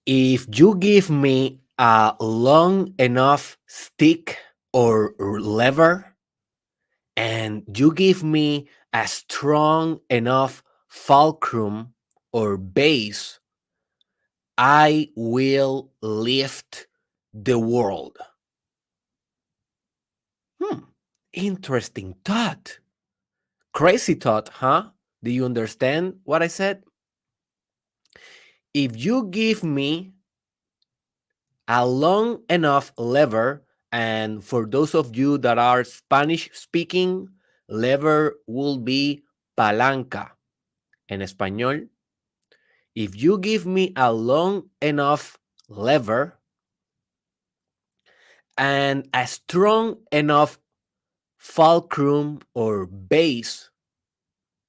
If you give me a long enough stick or lever, and you give me a strong enough fulcrum or base, I will lift the world. Hmm, interesting thought. Crazy thought, huh? Do you understand what I said? If you give me a long enough lever, and for those of you that are Spanish speaking, lever will be palanca en español. If you give me a long enough lever and a strong enough fulcrum or base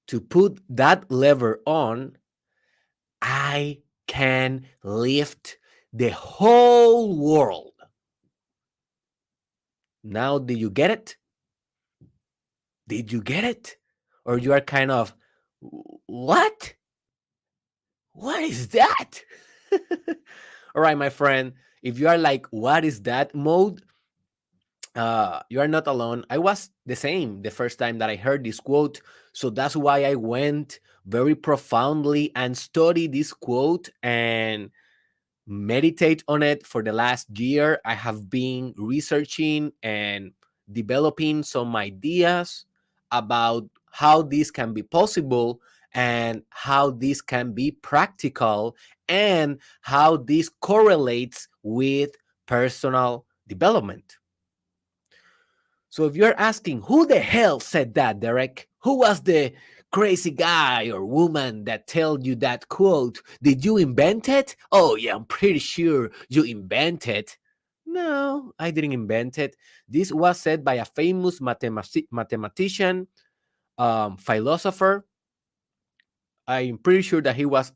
to put that lever on, I can lift the whole world. Now, do you get it? Did you get it? Or you are kind of, what? What is that? All right, my friend. If you are like, what is that mode? You are not alone. I was the same the first time that I heard this quote. So that's why I went very profoundly and studied this quote and meditate on it for the last year. I have been researching and developing some ideas about how this can be possible and how this can be practical and how this correlates with personal development. So if you're asking, who the hell said that, Derek? Who was the crazy guy or woman that told you that quote? Did you invent it? Oh, yeah, I'm pretty sure you invented it. No, I didn't invent it. This was said by a famous mathematician, philosopher. I'm pretty sure that he was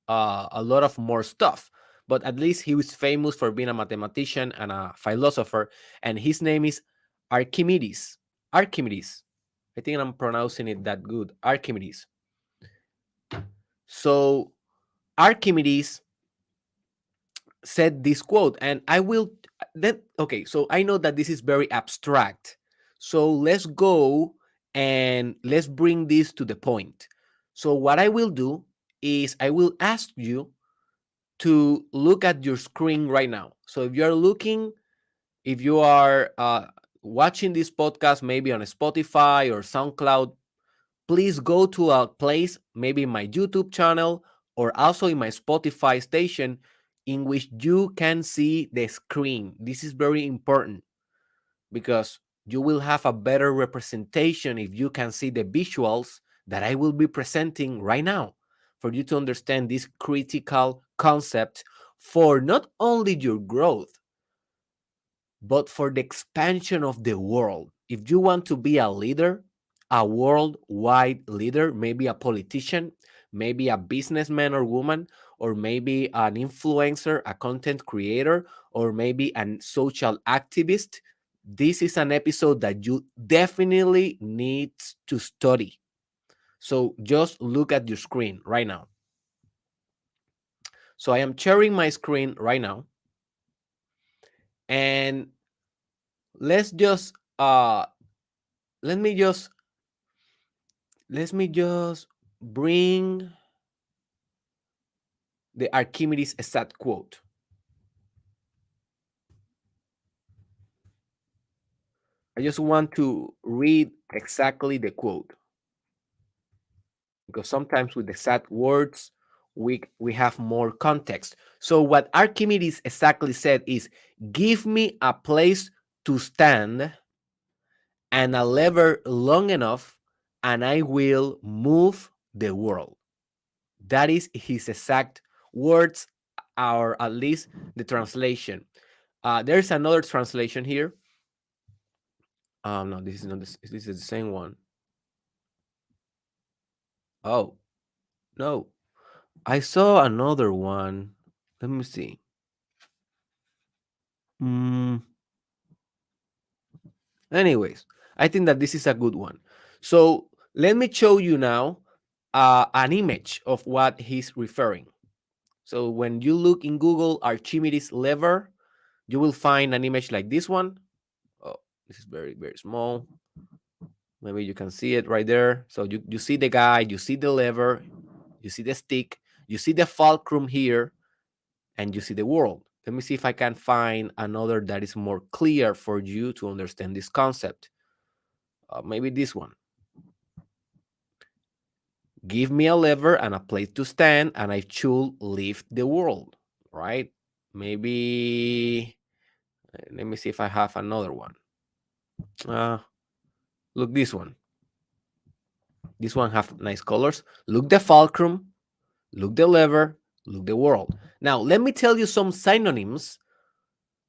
a lot of more stuff, but at least he was famous for being a mathematician and a philosopher. And his name is Archimedes. Archimedes. I think I'm pronouncing it that good. Archimedes. So Archimedes said this quote, and I will then. Okay, so I know that this is very abstract. So let's go and let's bring this to the point. So what I will do is I will ask you to look at your screen right now. So if you're looking, if you are watching this podcast, maybe on Spotify or SoundCloud, please go to a place, maybe my YouTube channel or also in my Spotify station, in which you can see the screen. This is very important because you will have a better representation if you can see the visuals that I will be presenting right now for you to understand this critical concept for not only your growth, but for the expansion of the world. If you want to be a leader, a worldwide leader, maybe a politician, maybe a businessman or woman, or maybe an influencer, a content creator, or maybe a social activist, this is an episode that you definitely need to study. So just look at your screen right now. So I am sharing my screen right now. And let's just let me just let me just bring the Archimedes exact quote. I just want to read exactly the quote because sometimes with exact words we have more context. So what Archimedes exactly said is, give me a place to stand and a lever long enough and I will move the world. That is his exact words, or at least the translation. There's another translation here. No, this is not this. This is the same one. Oh no, I saw another one. Let me see. Mm, Anyways, I think that this is a good one. So let me show you now an image of what he's referring. So when you look in Google Archimedes Lever, you will find an image like this one. Oh, this is very, very small. Maybe you can see it right there. So you see the guy, you see the lever, you see the stick, you see the fulcrum here, and you see the world. Let me see if I can find another that is more clear for you to understand this concept. Maybe this one. Give me a lever and a place to stand, and I should lift the world, right? Maybe, let me see if I have another one. Look, this one. This one have nice colors. Look the fulcrum, look the lever, look the world. Now, let me tell you some synonyms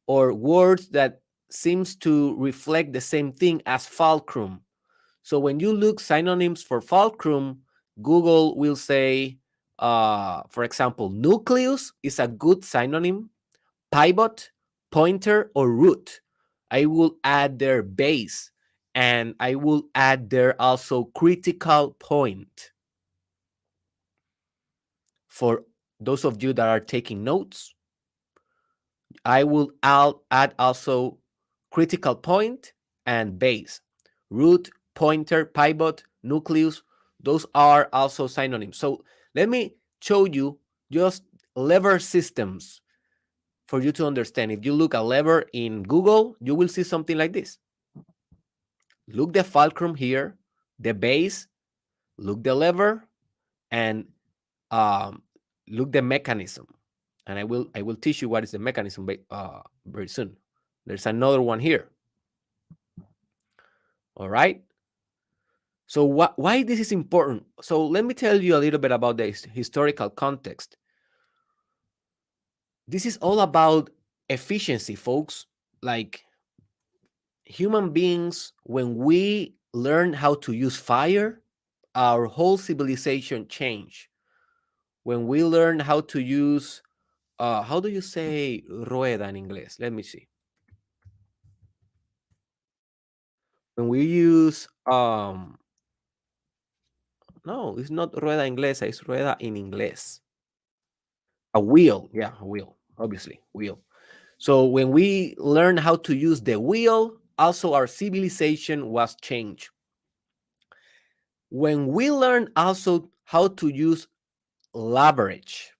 or words that seems to reflect the same thing as fulcrum. So when you look synonyms for fulcrum, Google will say, for example, nucleus is a good synonym, pivot, pointer, or root. I will add their base, and I will add there also critical point. For those of you that are taking notes, I will add also critical point and base. Root, pointer, pivot, nucleus, those are also synonyms. So let me show you just lever systems for you to understand. If you look at lever in Google, you will see something like this. Look the fulcrum here, the base, look the lever, and look the mechanism. And I will teach you what is the mechanism very soon. There's another one here. All right. So why this is important? So let me tell you a little bit about the historical context. This is all about efficiency, folks. Like human beings, when we learn how to use fire, our whole civilization changed. When we learn how to use, how do you say rueda in English? Let me see. When we use, no, it's not rueda inglesa, it's rueda in inglés. A wheel, yeah, a wheel, obviously, wheel. So when we learn how to use the wheel, also our civilization was changed. When we learn also how to use leverage,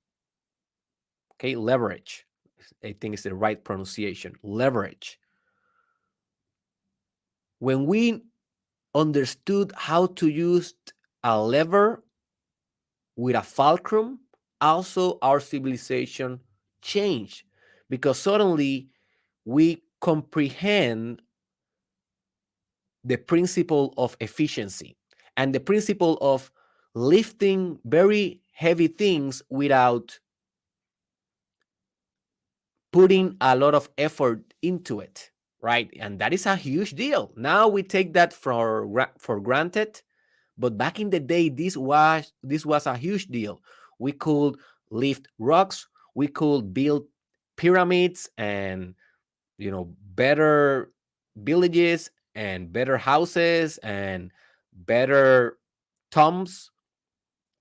okay, leverage, I think it's the right pronunciation, leverage. When we understood how to use a lever with a fulcrum, also our civilization changed because suddenly we comprehend the principle of efficiency and the principle of lifting very heavy things without putting a lot of effort into it, right? And that is a huge deal. Now we take that for granted, but back in the day, this was a huge deal. We could lift rocks, we could build pyramids and better villages and better houses and better tombs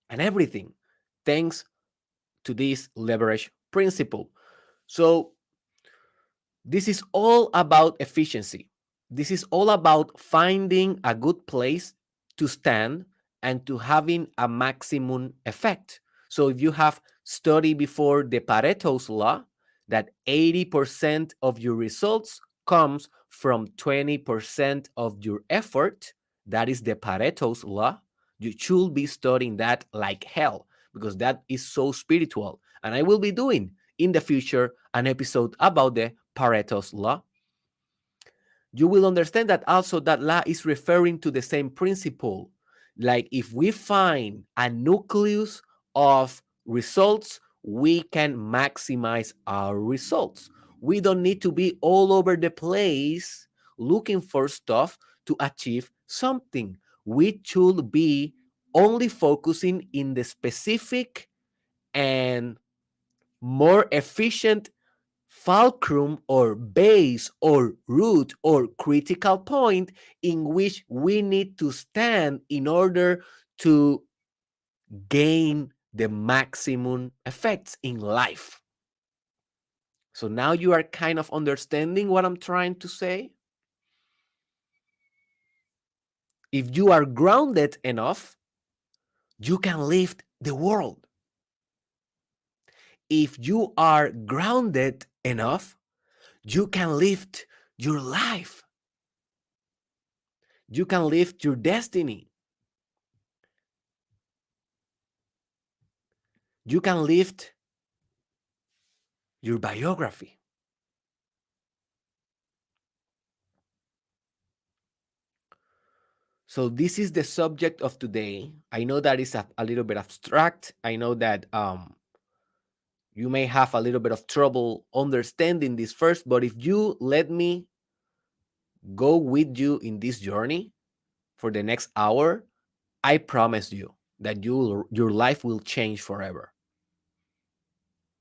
and everything thanks to this leverage principle. So this is all about efficiency. This is all about finding a good place to stand and to having a maximum effect. So if you have studied before the Pareto's law, that 80% of your results comes from 20% of your effort, that is the Pareto's law. You should be studying that like hell because that is so spiritual. And I will be doing in the future an episode about the Pareto's law. You will understand that also that law is referring to the same principle. Like if we find a nucleus of results, we can maximize our results. We don't need to be all over the place looking for stuff to achieve something. We should be only focusing in the specific and more efficient fulcrum or base or root or critical point in which we need to stand in order to gain the maximum effects in life. So now you are kind of understanding what I'm trying to say. If you are grounded enough, you can lift the world. If you are grounded enough, you can lift your life. You can lift your destiny. You can lift your biography. So this is the subject of today. I know that is a little bit abstract. I know that you may have a little bit of trouble understanding this first, but if you let me go with you in this journey for the next hour, I promise you that your life will change forever.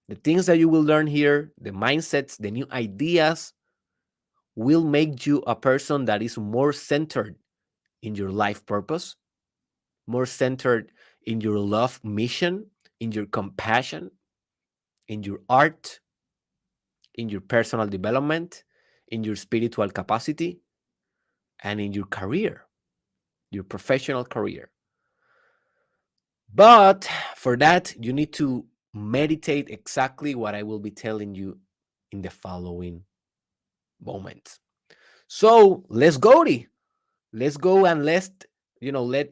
The things that you will learn here, the mindsets, the new ideas will make you a person that is more centered in your life purpose, more centered in your love mission, in your compassion, in your art, in your personal development, in your spiritual capacity, and in your career, your professional career. But for that, you need to meditate exactly what I will be telling you in the following moments. So let's go. Let's go and let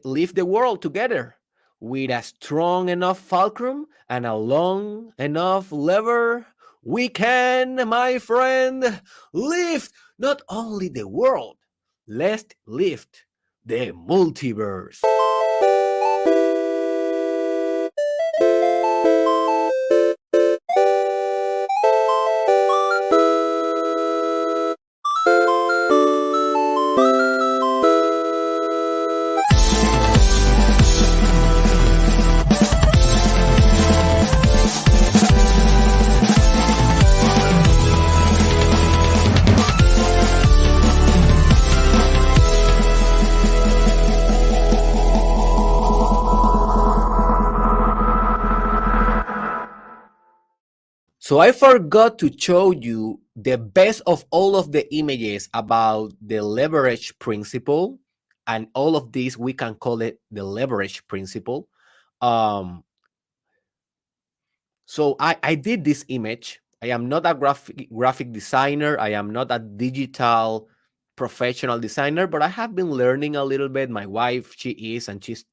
live the world together with a strong enough fulcrum and a long enough lever. We can, my friend, lift not only the world, let's lift the multiverse. So I forgot to show you the best of all of the images about the leverage principle, and all of these we can call it the leverage principle. Um, so I did this image. I am not a graphic designer. I am not a digital professional designer, but I have been learning a little bit. My wife, she is, and she's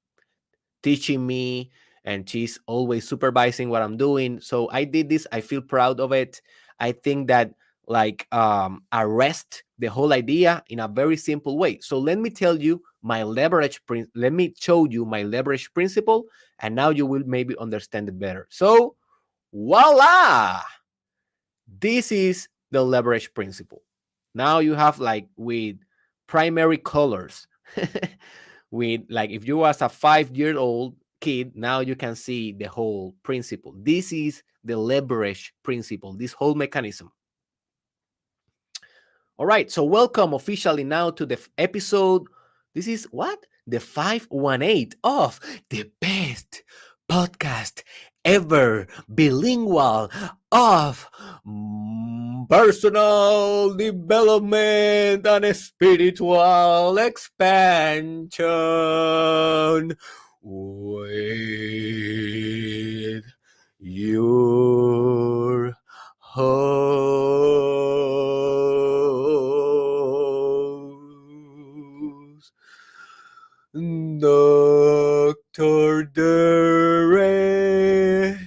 teaching me, and she's always supervising what I'm doing. So I did this. I feel proud of it. I think that arrest the whole idea in a very simple way. So let me tell you my let me show you my leverage principle, and now you will maybe understand it better. So voila, this is the leverage principle. Now you have like with primary colors. With like if you was a 5-year-old kid, now you can see the whole principle. This is the leverage principle, this whole mechanism. All right, so welcome officially now to the episode. This is what? The 518 of the best podcast ever, bilingual, of personal development and spiritual expansion with your host, Dr. Dere.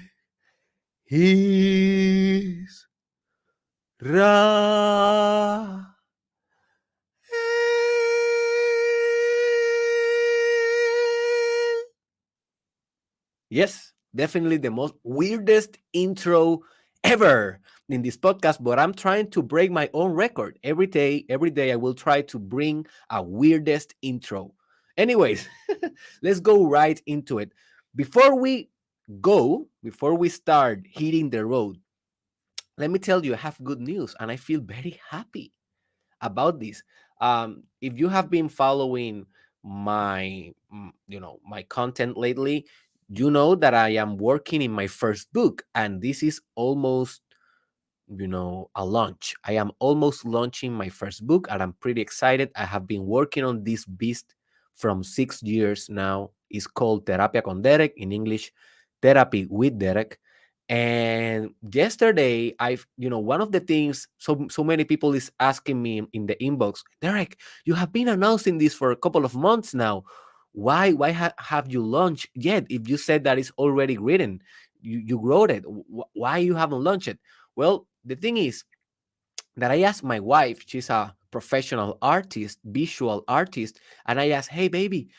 He's Ra. Yes, definitely the most weirdest intro ever in this podcast, but I'm trying to break my own record. Every day I will try to bring a weirdest intro. Anyways, let's go right into it. Before we start hitting the road, let me tell you, I have good news and I feel very happy about this. If you have been following my content lately, You know that I am working in my first book, and this is almost, a launch. I am almost launching my first book, and I'm pretty excited. I have been working on this beast from 6 years now. It's called Terapia con Derek, in English, Therapy with Derek. And yesterday, one of the things, so many people is asking me in the inbox, Derek, you have been announcing this for a couple of months now. Why have you launched yet? If you said that it's already written, you wrote it. Why you haven't launched it? Well, the thing is that I asked my wife, she's a professional artist, visual artist, and I asked, hey, baby,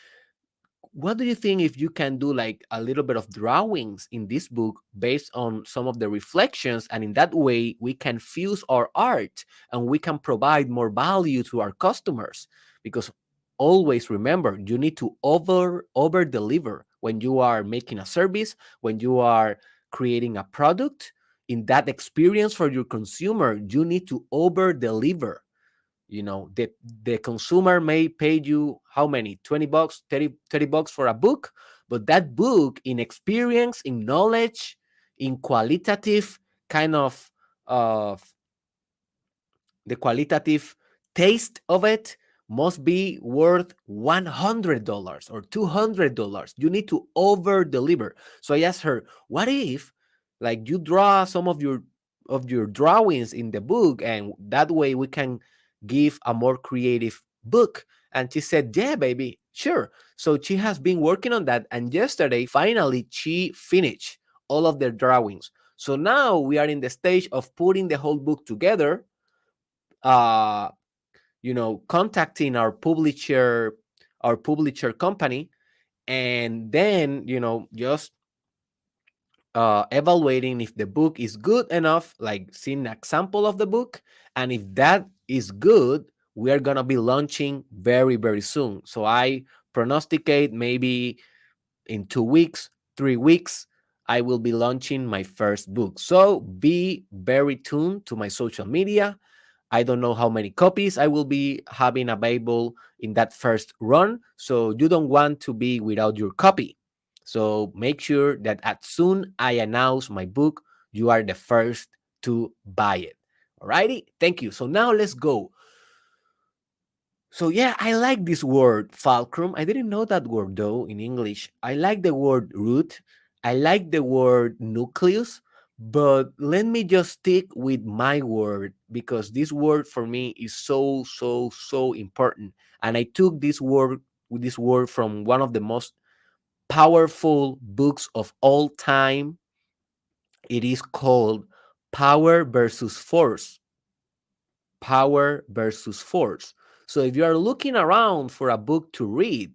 what do you think if you can do like a little bit of drawings in this book based on some of the reflections, and in that way we can fuse our art and we can provide more value to our customers? Because always remember, you need to over deliver when you are making a service, when you are creating a product. In that experience for your consumer, you need to over deliver. The consumer may pay you how many, 20 bucks, 30 bucks for a book, but that book, in experience, in knowledge, in qualitative kind of the qualitative taste of it, must be worth $100 or $200. You need to over deliver. So I asked her, what if like you draw some of your drawings in the book, and that way we can give a more creative book? And she said, yeah, baby, sure. So she has been working on that, and yesterday finally she finished all of the drawings. So now we are in the stage of putting the whole book together, uh contacting our publisher company, and then just evaluating if the book is good enough, like seeing an example of the book. And if that is good, we are gonna be launching very, very soon. So I prognosticate maybe in 2 weeks, 3 weeks, I will be launching my first book. So be very tuned to my social media. I don't know how many copies I will be having available in that first run. So you don't want to be without your copy. So make sure that as soon I announce my book, you are the first to buy it. Alrighty? Thank you. So now let's go. So yeah, I like this word fulcrum. I didn't know that word though in English. I like the word root. I like the word nucleus, but let me just stick with my word because this word for me is so, so, so important. And I took this word from one of the most powerful books of all time. It is called Power versus Force. Power versus Force. So if you are looking around for a book to read,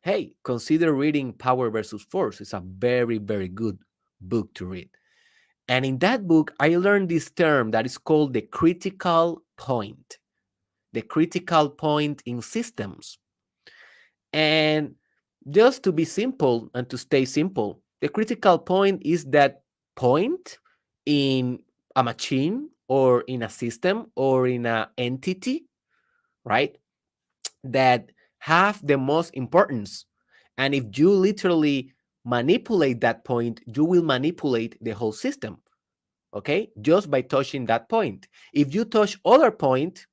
hey, consider reading Power versus Force. It's a very, very good book to read. And in that book, I learned this term that is called the critical point. The critical point in systems. And just to be simple and to stay simple, the critical point is that point in a machine or in a system or in an entity, right? That have the most importance. And if you literally manipulate that point, you will manipulate the whole system, okay? Just by touching that point. If you touch other point,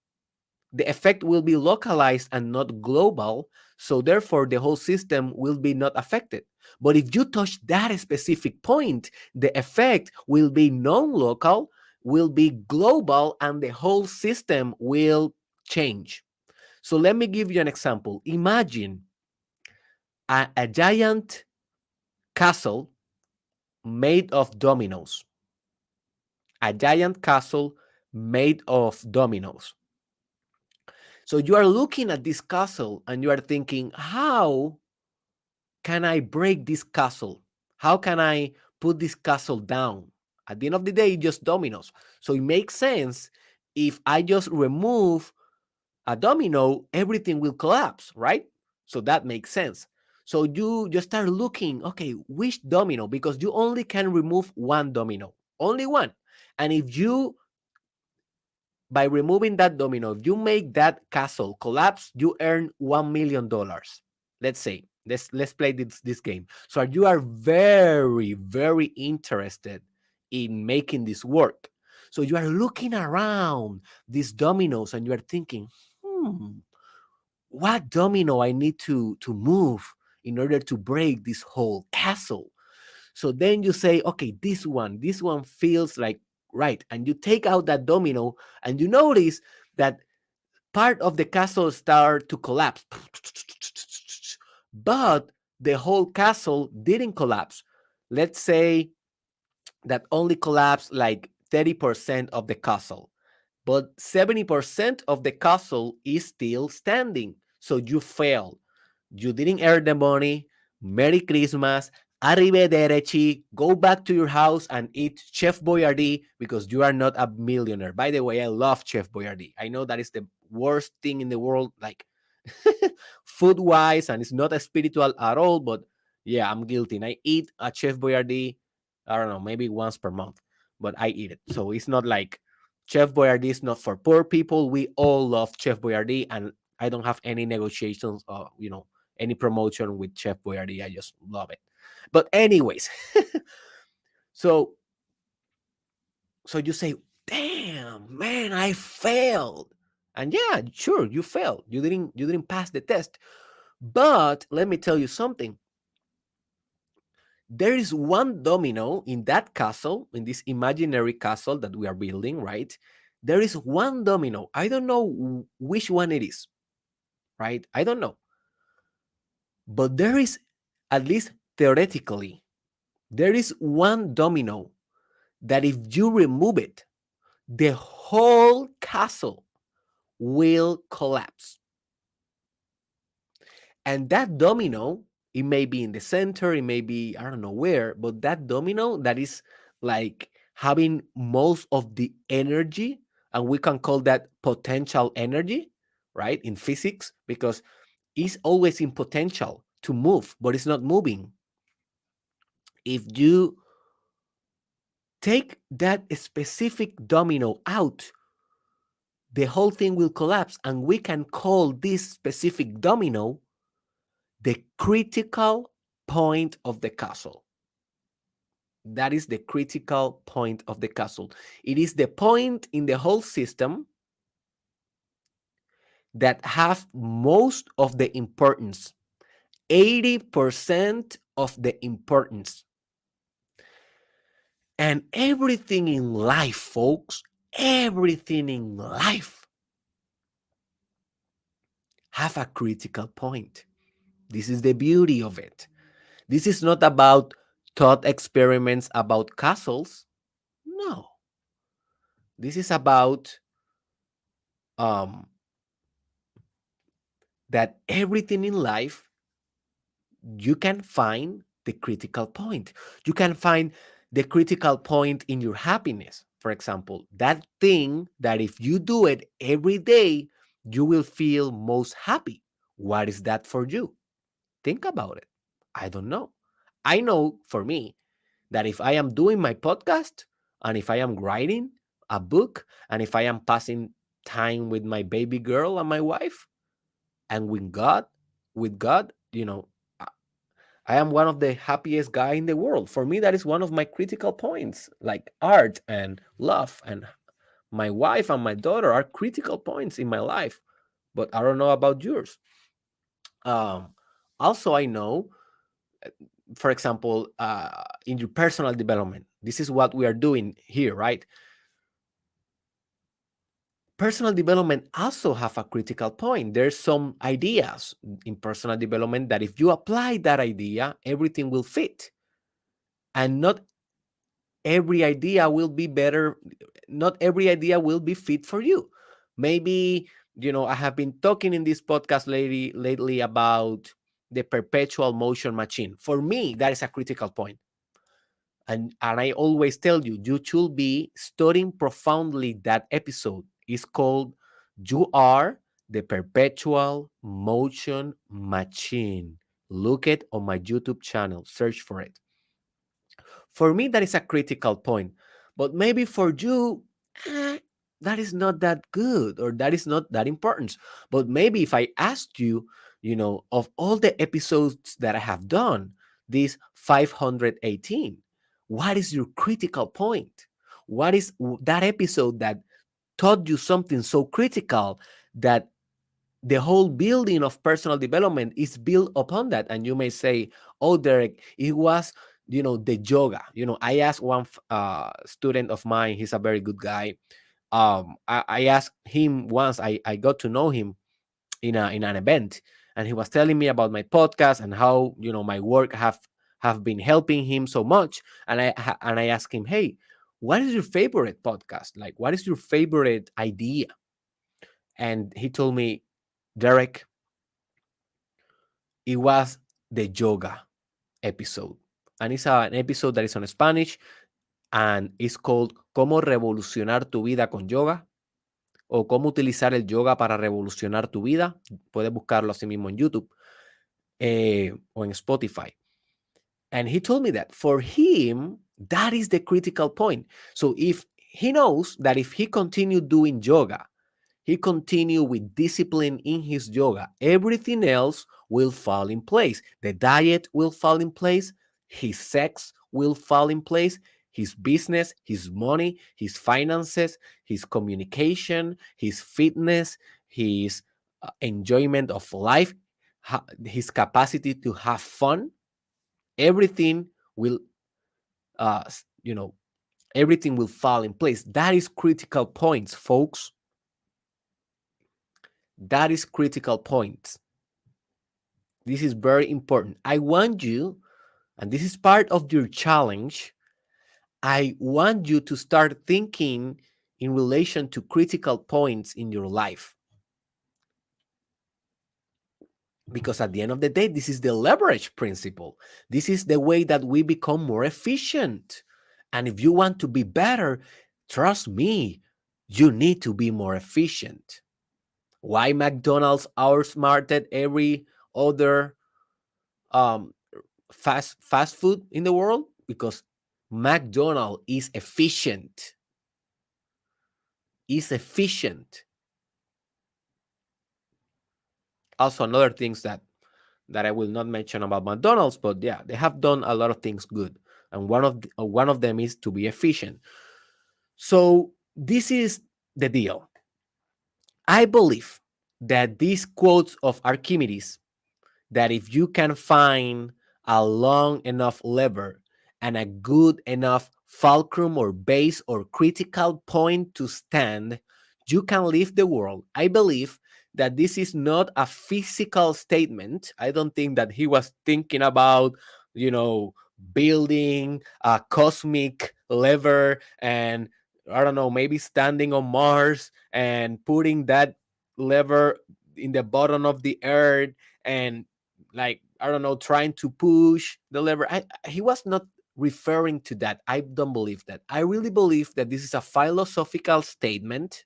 the effect will be localized and not global. So therefore, the whole system will be not affected. But if you touch that specific point, the effect will be non-local, will be global, and the whole system will change. So let me give you an example. Imagine a giant castle made of dominoes. A giant castle made of dominoes. So you are looking at this castle and you are thinking, how can I break this castle? How can I put this castle down? At the end of the day, just dominoes. So it makes sense if I just remove a domino, everything will collapse, right? So that makes sense. So you just start looking, okay, which domino? Because you only can remove one domino, only one. And if you, by removing that domino, if you make that castle collapse, you earn $1 million. Let's say Let's play this game. So you are very, very interested in making this work. So you are looking around these dominoes and you are thinking, what domino I need to move in order to break this whole castle. So then you say, okay, this one feels like right. And you take out that domino and you notice that part of the castle start to collapse. But the whole castle didn't collapse. Let's say that only collapsed like 30% of the castle, but 70% of the castle is still standing. So you failed. You didn't earn the money. Merry Christmas. Arrivederci. Go back to your house and eat Chef Boyardee because you are not a millionaire. By the way, I love Chef Boyardee. I know that is the worst thing in the world, like food wise, and it's not a spiritual at all. But yeah, I'm guilty. And I eat a Chef Boyardee, I don't know, maybe once per month, but I eat it. So it's not like Chef Boyardee is not for poor people. We all love Chef Boyardee, and I don't have any negotiations or any promotion with Chef Boyardee. I just love it. But anyways, so so you say, "Damn, man, I failed." And yeah, sure, you failed. You didn't pass the test. But let me tell you something. There is one domino in that castle, in this imaginary castle that we are building, right? There is one domino. I don't know which one it is, right? I don't know. But there is, at least theoretically, there is one domino that if you remove it, the whole castle will collapse. And that domino, it may be in the center, it may be, I don't know where, but that domino that is like having most of the energy, and we can call that potential energy, right? In physics, because it's always in potential to move, but it's not moving. If you take that specific domino out, the whole thing will collapse, and we can call this specific domino the critical point of the castle. That is the critical point of the castle. It is the point in the whole system that have most of the importance, 80% of the importance. And everything in life, folks, everything in life have a critical point. This is the beauty of it. This is not about thought experiments about castles. No. This is about that everything in life, you can find the critical point. You can find the critical point in your happiness. For example, that thing that if you do it every day, you will feel most happy. What is that for you? Think about it. I don't know. I know for me that if I am doing my podcast and if I am writing a book and if I am passing time with my baby girl and my wife and with God, I am one of the happiest guy in the world. For me, that is one of my critical points. Like art and love and my wife and my daughter are critical points in my life. But I don't know about yours. Um, Also, I know, for example, in your personal development, this is what we are doing here, right? Personal development also have a critical point. There's some ideas in personal development that if you apply that idea, everything will fit. And not every idea will be better. Not every idea will be fit for you. Maybe, I have been talking in this podcast lately about the perpetual motion machine. For me, that is a critical point. And I always tell you, you should be studying profoundly that episode. It's called You Are the Perpetual Motion Machine. Look it on my YouTube channel. Search for it. For me, that is a critical point. But maybe for you, that is not that good or that is not that important. But maybe if I asked you, of all the episodes that I have done, this 518, what is your critical point? What is that episode that taught you something so critical that the whole building of personal development is built upon that? And you may say, oh, Derek, it was, the yoga. I asked one student of mine, he's a very good guy. I asked him once, I got to know him in an event, and he was telling me about my podcast and how my work have been helping him so much. And I asked him, hey, what is your favorite podcast? Like, what is your favorite idea? And he told me, Derek, it was the yoga episode. And it's an episode that is on Spanish, and it's called Cómo revolucionar tu vida con yoga, o cómo utilizar el yoga para revolucionar tu vida. Puedes buscarlo así mismo en YouTube o en Spotify. And he told me that for him, that is the critical point. So if he knows that if he continued doing yoga, he continue with discipline in his yoga, everything else will fall in place. The diet will fall in place. His sex will fall in place. His business, his money, his finances, his communication, his fitness, his enjoyment of life, his capacity to have fun, everything will, uh, you know, everything will fall in place. That is critical points, folks. That is critical points. This is very important. I want you, and this is part of your challenge, I want you to start thinking in relation to critical points in your life. Because at the end of the day, this is the leverage principle. This is the way that we become more efficient. And if you want to be better, trust me, you need to be more efficient. Why McDonald's outsmarted every other um, fast food in the world? Because McDonald's is efficient. Is efficient. Also, another things that I will not mention about McDonald's, but yeah, they have done a lot of things good, and one of them is to be efficient. So this is the deal. I believe that these quotes of Archimedes, that if you can find a long enough lever and a good enough fulcrum or base or critical point to stand, you can leave the world. I believe that this is not a physical statement. I don't think that he was thinking about, building a cosmic lever and, I don't know, maybe standing on Mars and putting that lever in the bottom of the earth and, like, I don't know, trying to push the lever. He was not referring to that. I don't believe that. I really believe that this is a philosophical statement.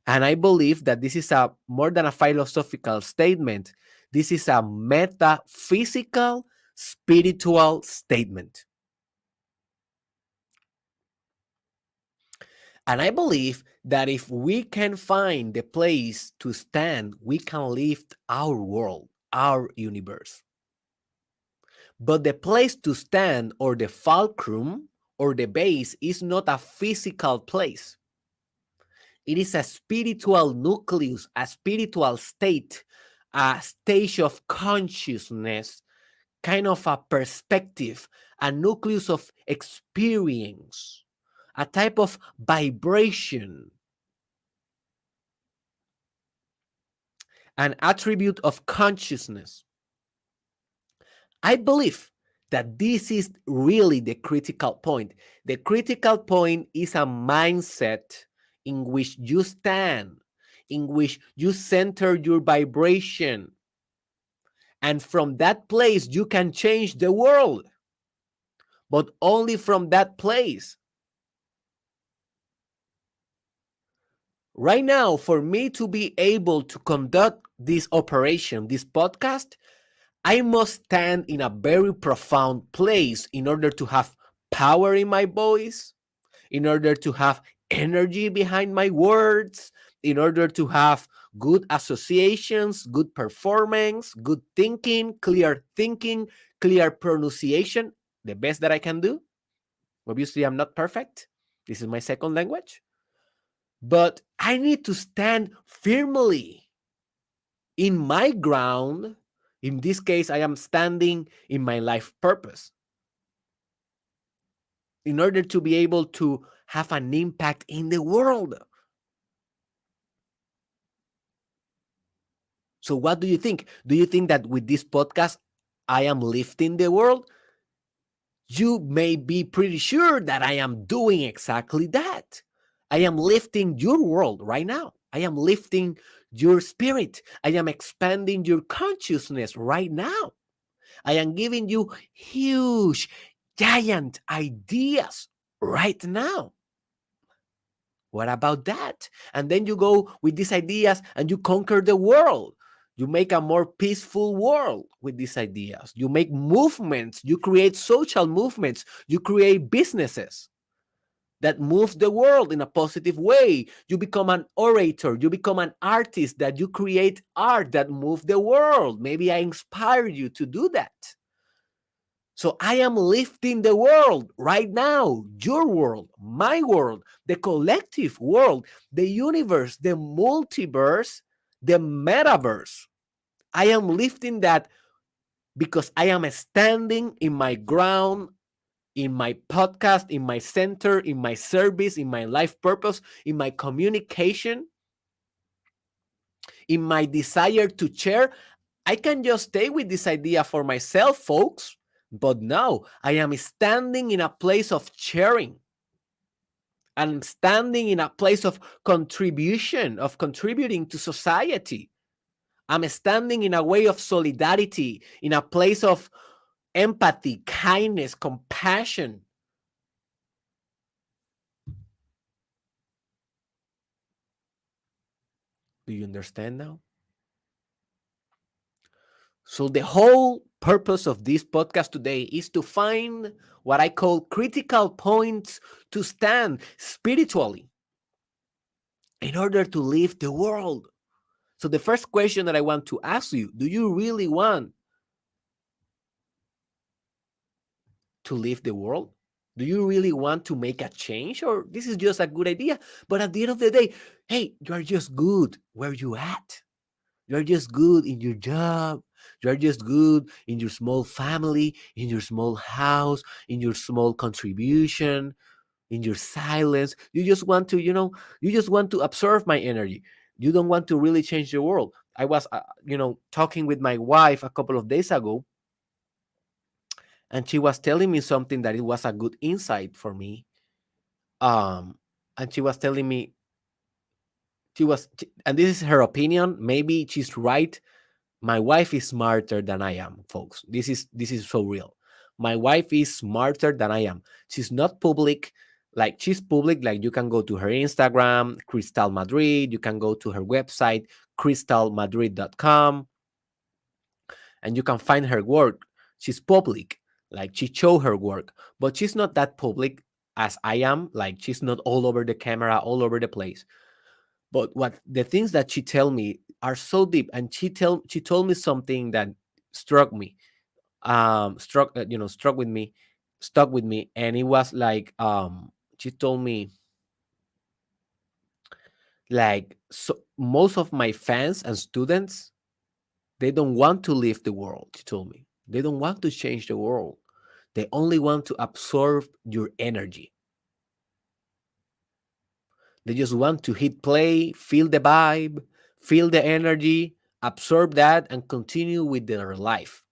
And I believe that this is a more than a philosophical statement. This is a metaphysical, spiritual statement. And I believe that if we can find the place to stand, we can lift our world, our universe. But the place to stand, or the fulcrum, or the base, is not a physical place. It is a spiritual nucleus, a spiritual state, a stage of consciousness, kind of a perspective, a nucleus of experience, a type of vibration, an attribute of consciousness. I believe that this is really the critical point. The critical point is a mindset in which you stand, in which you center your vibration. And from that place, you can change the world, but only from that place. Right now, for me to be able to conduct this operation, this podcast, I must stand in a very profound place in order to have power in my voice, in order to have energy behind my words, in order to have good associations, good performance, good thinking, clear pronunciation, the best that I can do. Obviously, I'm not perfect. This is my second language. But I need to stand firmly in my ground. In this case, I am standing in my life purpose in order to be able to have an impact in the world. So, what do you think? Do you think that with this podcast, I am lifting the world? You may be pretty sure that I am doing exactly that. I am lifting your world right now. I am lifting your spirit. I am expanding your consciousness right now. I am giving you huge, giant ideas right now. What about that? And then you go with these ideas and you conquer the world. You make a more peaceful world with these ideas. You make movements. You create social movements. You create businesses that move the world in a positive way. You become an orator. You become an artist, that you create art that move the world. Maybe I inspire you to do that. So I am lifting the world right now, your world, my world, the collective world, the universe, the multiverse, the metaverse. I am lifting that because I am standing in my ground, in my podcast, in my center, in my service, in my life purpose, in my communication, in my desire to share. I can just stay with this idea for myself, folks. But no, I am standing in a place of sharing. I'm standing in a place of contribution, of contributing to society. I'm standing in a way of solidarity, in a place of empathy, kindness, compassion. Do you understand now? So, the whole purpose of this podcast today is to find what I call critical points to stand spiritually in order to live the world. So, the first question that I want to ask you, do you really want to live the world? Do you really want to make a change, or this is just a good idea? But at the end of the day, hey, you are just good where you at. You're just good in your job. You're just good in your small family, in your small house, in your small contribution, in your silence. You just want to, you just want to absorb my energy. You don't want to really change the world. I was, talking with my wife a couple of days ago, and she was telling me something that it was a good insight for me. And she was telling me, and this is her opinion. Maybe she's right. My wife is smarter than I am, folks. This is so real. My wife is smarter than I am. She's not public. Like, she's public. Like, you can go to her Instagram, Crystal Madrid. You can go to her website, crystalmadrid.com, and you can find her work. She's public. Like, she show her work, but she's not that public as I am. Like, she's not all over the camera, all over the place. But what the things that she tell me are so deep, and she told me something that struck me, struck with me, stuck with me, and it was like, she told me, like, so most of my fans and students, they don't want to leave the world. She told me they don't want to change the world. They only want to absorb your energy. They just want to hit play, feel the vibe, feel the energy, absorb that, and continue with their life,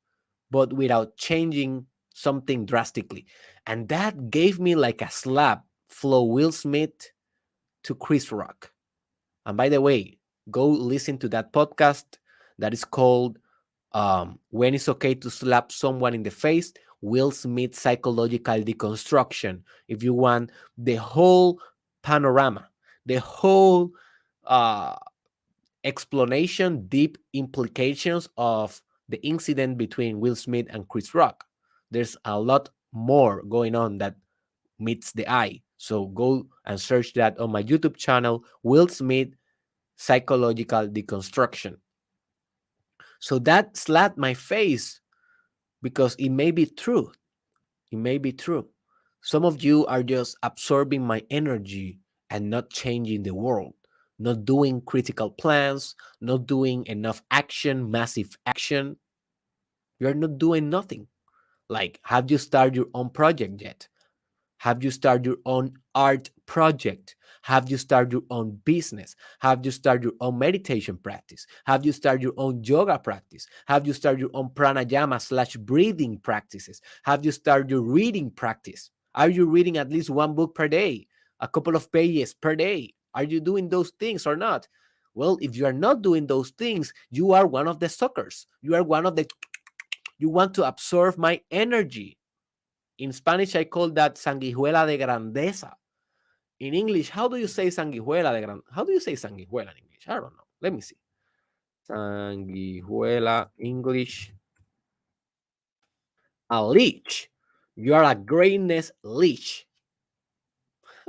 but without changing something drastically. And that gave me like a slap, flow Will Smith to Chris Rock. And by the way, go listen to that podcast that is called When It's Okay to Slap Someone in the Face, Will Smith Psychological Deconstruction. If you want the whole panorama, the whole uh, explanation, deep implications of the incident between Will Smith and Chris Rock. There's a lot more going on that meets the eye. So go and search that on my YouTube channel, Will Smith psychological deconstruction. So that slapped my face because it may be true. It may be true. Some of you are just absorbing my energy and not changing the world, not doing critical plans, not doing enough action, massive action. You're not doing nothing. Like, have you started your own project yet? Have you started your own art project? Have you started your own business? Have you started your own meditation practice? Have you started your own yoga practice? Have you started your own pranayama slash breathing practices? Have you started your reading practice? Are you reading at least one book per day, a couple of pages per day? Are you doing those things or not? Well, if you are not doing those things, you are one of the suckers. You are one of the, you want to absorb my energy. In Spanish, I call that sanguijuela de grandeza. In English, how do you say sanguijuela de grandeza? How do you say sanguijuela in English? I don't know. Let me see. Sanguijuela, English. A leech. You are a greatness leech.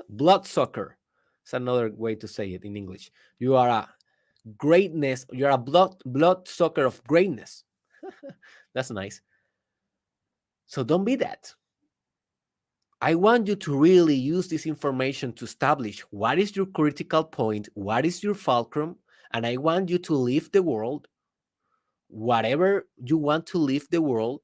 Bloodsucker. It's another way to say it in English. You are a greatness. You're a bloodsucker of greatness. That's nice. So don't be that. I want you to really use this information to establish what is your critical point, what is your fulcrum, and I want you to leave the world, whatever you want to leave the world.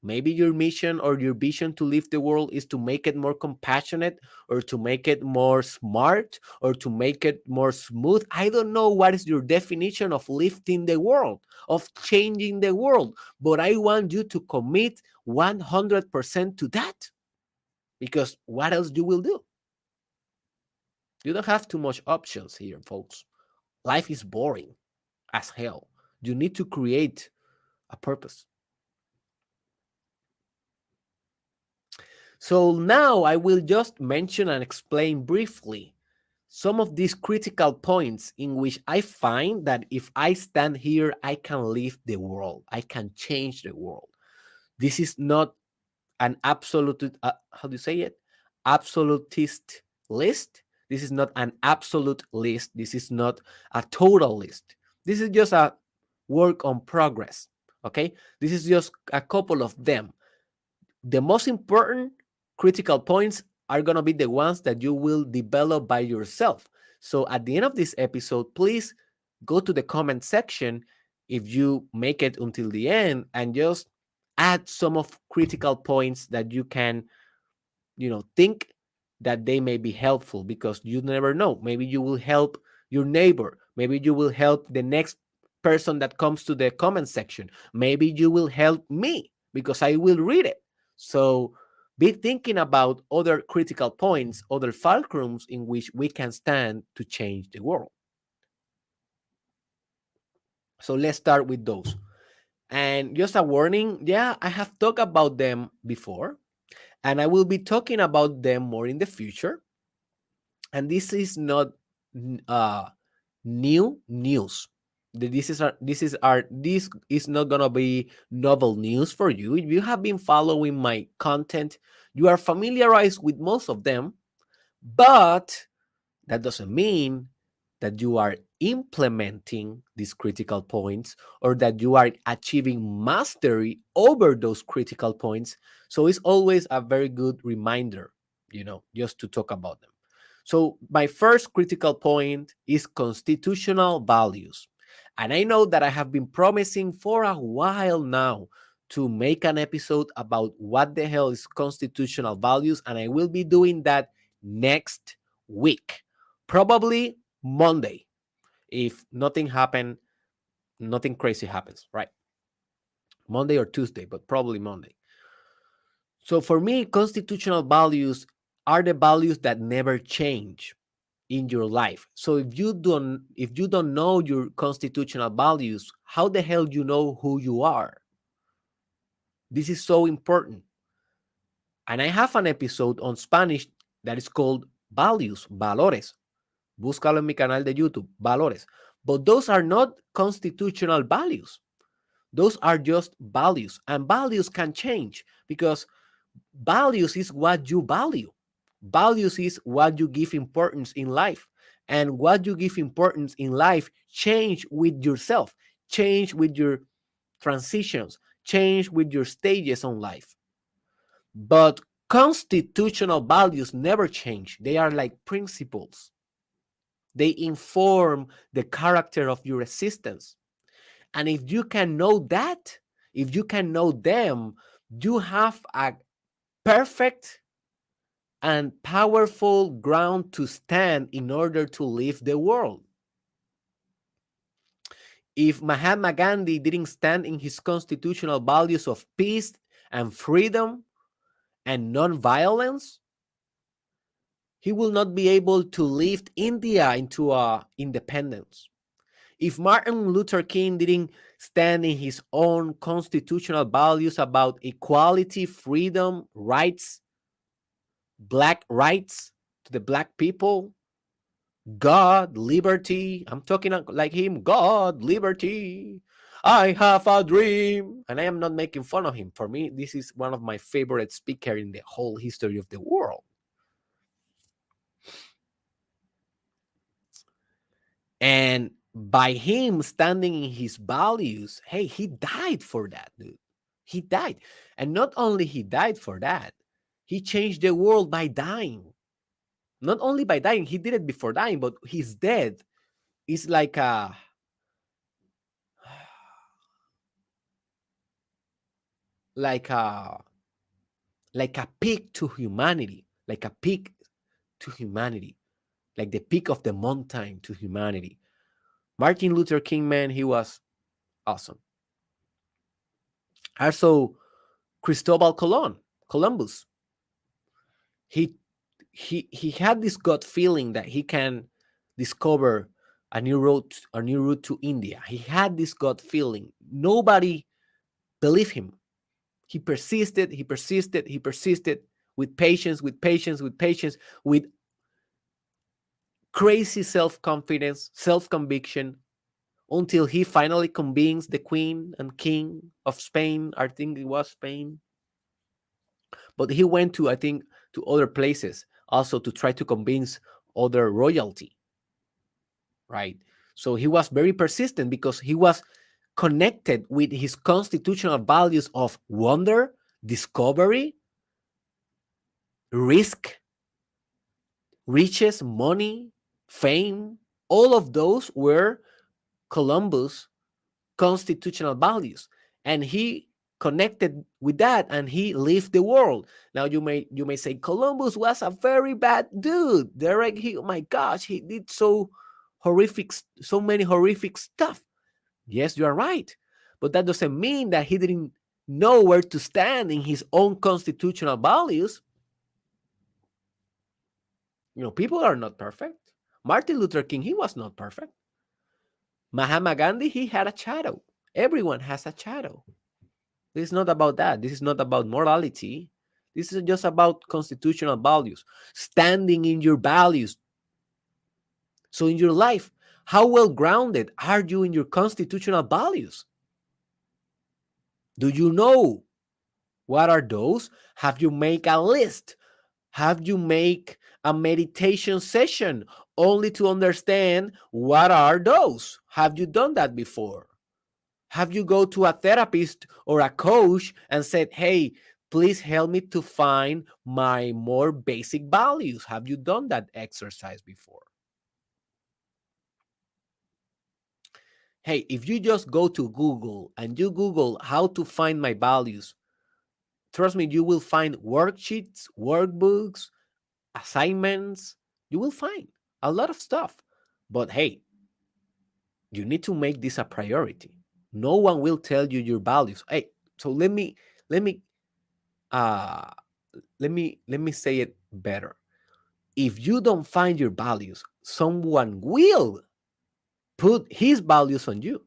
Maybe your mission or your vision to leave the world is to make it more compassionate or to make it more smart or to make it more smooth. I don't know what is your definition of lifting the world, of changing the world, but I want you to commit 100% to that. Because what else you will do? You don't have too much options here, folks. Life is boring as hell. You need to create a purpose. So now I will just mention and explain briefly some of these critical points in which I find that if I stand here, I can lift the world. I can change the world. This is not an absolute, how do you say it? Absolutist list. This is not an absolute list. This is not a total list. This is just a work on progress. Okay. This is just a couple of them. The most important critical points are going to be the ones that you will develop by yourself. So at the end of this episode, please go to the comment section if you make it until the end and just add some of critical points that you can, think that they may be helpful, because you never know. Maybe you will help your neighbor. Maybe you will help the next person that comes to the comment section. Maybe you will help me because I will read it. So be thinking about other critical points, other fulcrums in which we can stand to change the world. So let's start with those. And just a warning, yeah, I have talked about them before, and I will be talking about them more in the future. And this is not new news. This is not gonna be novel news for you. If you have been following my content, you are familiarized with most of them, but that doesn't mean that you are implementing these critical points or that you are achieving mastery over those critical points. So it's always a very good reminder, just to talk about them. So my first critical point is constitutional values. And I know that I have been promising for a while now to make an episode about what the hell is constitutional values, and I will be doing that next week. Probably Monday. If nothing crazy happens, right? Monday or Tuesday, but probably Monday. So for me, constitutional values are the values that never change in your life. So if you don't know your constitutional values, how the hell you know who you are? This is so important. And I have an episode on Spanish that is called Values, Valores. Búscalo en mi canal de YouTube, Valores. But those are not constitutional values. Those are just values. And values can change because values is what you value. Values is what you give importance in life. And what you give importance in life change with yourself, change with your transitions, change with your stages on life. But constitutional values never change. They are like principles. They inform the character of your existence. And if you can know that, if you can know them, you have a perfect and powerful ground to stand in order to live the world. If Mahatma Gandhi didn't stand in his constitutional values of peace and freedom and non-violence, he will not be able to lift India into independence. If Martin Luther King didn't stand in his own constitutional values about equality, freedom, rights, black rights to the black people, God, liberty. I'm talking like him. God, liberty. I have a dream. And I am not making fun of him. For me, this is one of my favorite speakers in the whole history of the world. And by him standing in his values, hey, he died for that, dude. He died. And not only he died for that, he changed the world by dying. Not only by dying, he did it before dying, but his death is like a like a peak to humanity, like a peak to humanity, like the peak of the mountain to humanity. Martin Luther King, man, he was awesome. Also, Cristobal Columbus, he he had this gut feeling that he can discover a new route to India. He had this gut feeling. Nobody believed him. He persisted, he persisted, he persisted with patience, with patience, with patience, with crazy self-confidence, self-conviction, until he finally convinced the queen and king of Spain. I think it was Spain. But he went to, I think, to other places also to try to convince other royalty, right? So he was very persistent because he was connected with his constitutional values of wonder, discovery, risk, riches, money, fame. All of those were Columbus' constitutional values, and he connected with that, and he lived the world. Now you may say Columbus was a very bad dude, Derek. He, oh my gosh, he did so many horrific stuff. Yes, you are right, but that doesn't mean that he didn't know where to stand in his own constitutional values. People are not perfect. Martin Luther King, he was not perfect. Mahatma Gandhi, he had a shadow. Everyone has a shadow. This is not about that. This is not about morality. This is just about constitutional values, standing in your values. So, in your life, how well grounded are you in your constitutional values? Do you know what are those? Have you make a list? Have you make a meditation session only to understand what are those? Have you done that before? Have you go to a therapist or a coach and said, hey, please help me to find my more basic values? Have you done that exercise before? Hey, if you just go to Google and you Google how to find my values, trust me, you will find worksheets, workbooks, assignments. You will find a lot of stuff. But hey, you need to make this a priority. No one will tell you your values. Hey, so let me uh let me say it better. If you don't find your values, someone will put his values on you.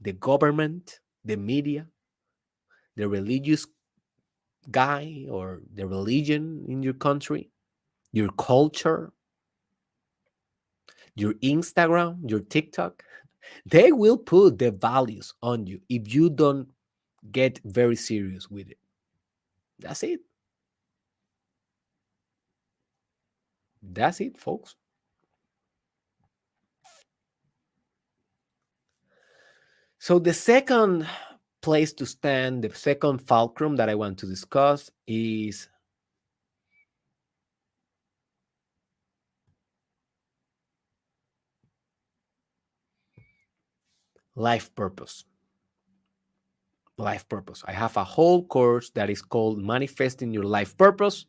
The government, the media, the religious guy or the religion in your country, your culture, your Instagram, your TikTok, they will put the values on you if you don't get very serious with it. That's it. That's it, folks. So the second place to stand, the second fulcrum that I want to discuss is life purpose. Life purpose. I have a whole course that is called Manifesting Your Life Purpose.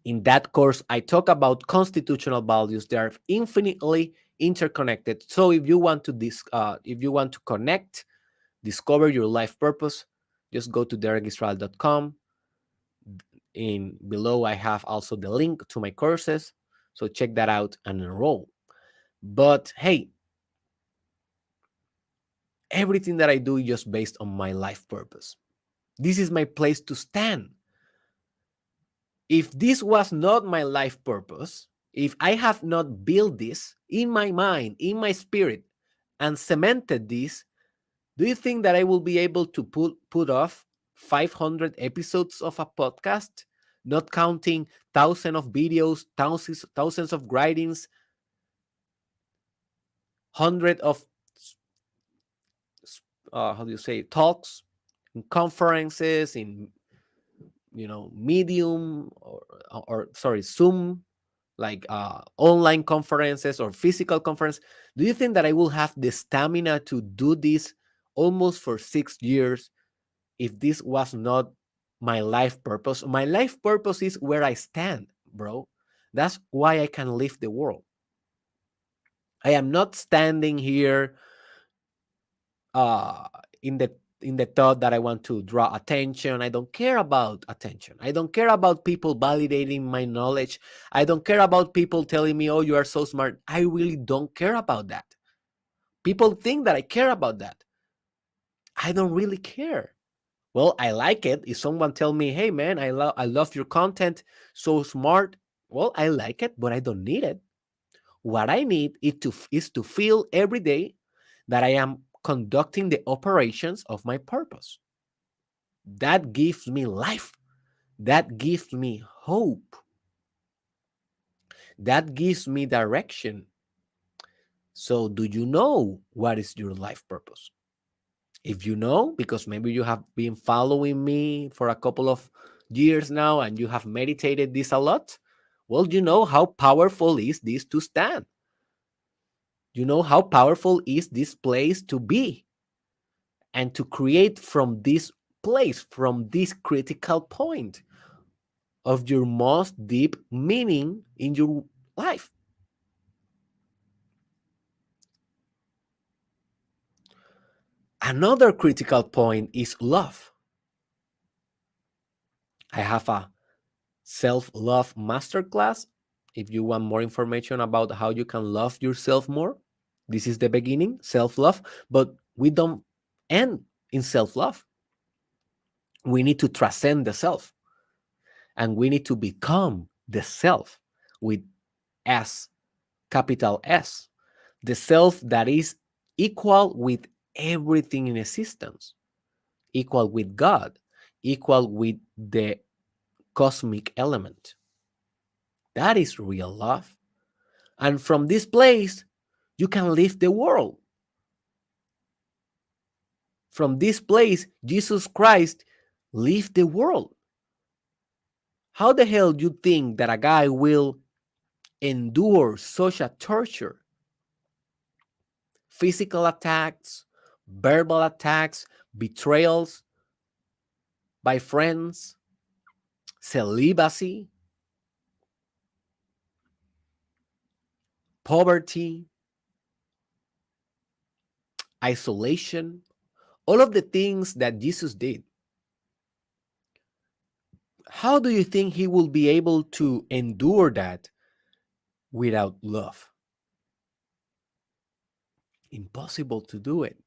In that course, I talk about constitutional values. They are infinitely interconnected. So if you want to connect, discover your life purpose, just go to derekisrael.com. In below, I have also the link to my courses. So check that out and enroll. But hey, everything that I do is just based on my life purpose. This is my place to stand. If this was not my life purpose, if I have not built this in my mind, in my spirit, and cemented this, do you think that I will be able to put off 500 episodes of a podcast, not counting thousands of videos, thousands of writings, hundred of how do you say talks, in conferences, in Medium or sorry Zoom, like online conferences or physical conference? Do you think that I will have the stamina to do this almost for 6 years if this was not my life purpose? My life purpose is where I stand, bro. That's why I can live the world. I am not standing here uh in the thought that I want to draw attention. I don't care about attention. I don't care about people validating my knowledge. I don't care about people telling me, oh, you are so smart. I really don't care about that. People think that I care about that. I don't really care. Well, I like it. If someone tell me, hey man, I love your content, so smart. Well, I like it, but I don't need it. What I need is to feel every day that I am conducting the operations of my purpose. That gives me life. That gives me hope. That gives me direction. So, do you know what is your life purpose? If you know, because maybe you have been following me for a couple of years now and you have meditated this a lot, well, you know how powerful is this to stand. You know how powerful is this place to be and to create from this place, from this critical point of your most deep meaning in your life. Another critical point is love. I have a self love masterclass. If you want more information about how you can love yourself more, this is the beginning, self love. But we don't end in self love. We need to transcend the self and we need to become the self with S, capital S, the self that is equal with everything in existence, equal with God, equal with the cosmic element. That is real love. And from this place, you can live the world. From this place, Jesus Christ lived the world. How the hell do you think that a guy will endure such a torture? Physical attacks, verbal attacks, betrayals by friends, celibacy, poverty, isolation, all of the things that Jesus did. How do you think he will be able to endure that without love? Impossible to do it.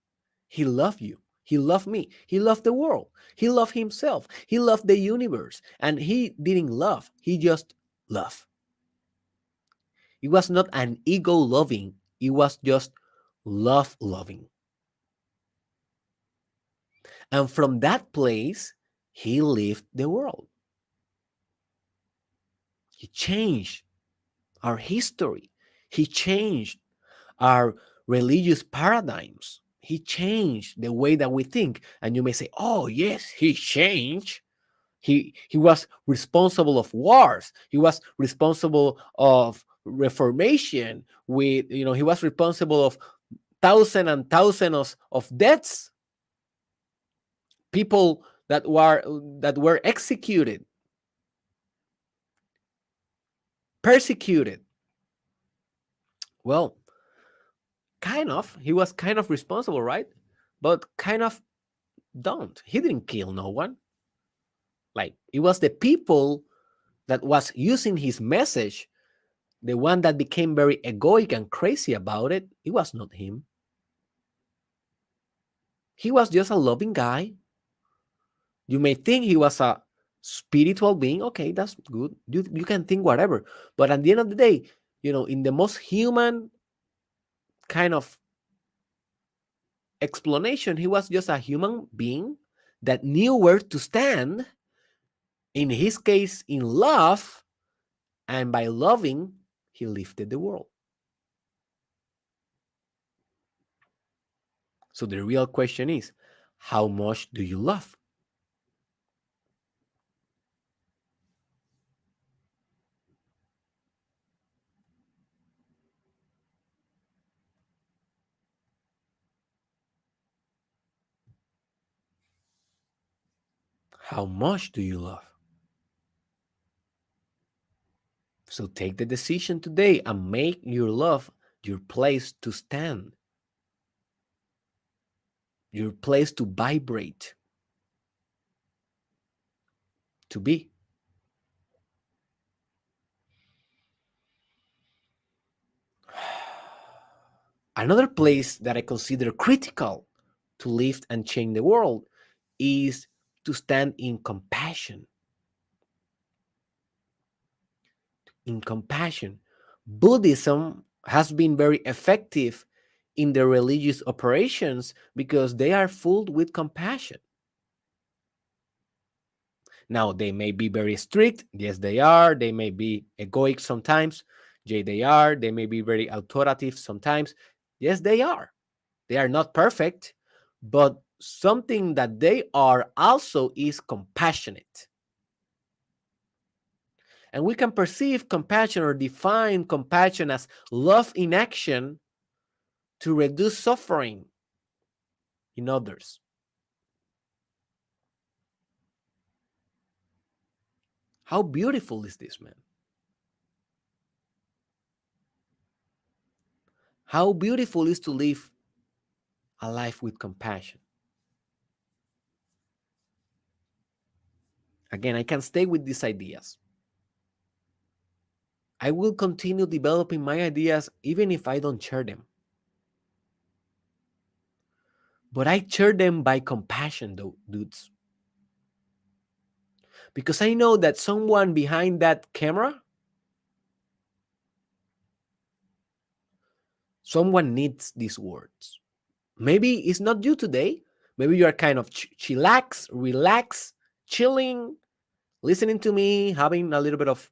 He loved you. He loved me. He loved the world. He loved himself. He loved the universe. And he didn't love, he just loved. It was not an ego loving, it was just love loving. And from that place, he lived the world. He changed our history. He changed our religious paradigms. He changed the way that we think. And you may say, oh, yes, he changed. He was responsible of wars. He was responsible of reformation. He was responsible of thousands and thousands of deaths, people that were executed, persecuted. Well, kind of. He was kind of responsible, right? But kind of don't. He didn't kill no one. Like, it was the people that was using his message, the one that became very egoic and crazy about it. It was not him. He was just a loving guy. You may think he was a spiritual being. Okay, that's good. You can think whatever. But at the end of the day, in the most human kind of explanation, he was just a human being that knew where to stand. In his case, in love, and by loving, he lifted the world. So the real question is, how much do you love? How much do you love? So take the decision today and make your love your place to stand, your place to vibrate, to be. Another place that I consider critical to lift and change the world is to stand in compassion. In compassion. Buddhism has been very effective in their religious operations because they are full with compassion. Now, they may be very strict. Yes, they are. They may be egoic sometimes. Yes, they are. They may be very authoritative sometimes. Yes, they are. They are not perfect, but something that they are also is compassionate. And we can perceive compassion or define compassion as love in action to reduce suffering in others. How beautiful is this, man? How beautiful is to live a life with compassion. Again, I can stay with these ideas. I will continue developing my ideas even if I don't share them. But I share them by compassion, though, dudes. Because I know that someone behind that camera, someone needs these words. Maybe it's not you today. Maybe you are kind of chillax, relax, chilling, listening to me, having a little bit of,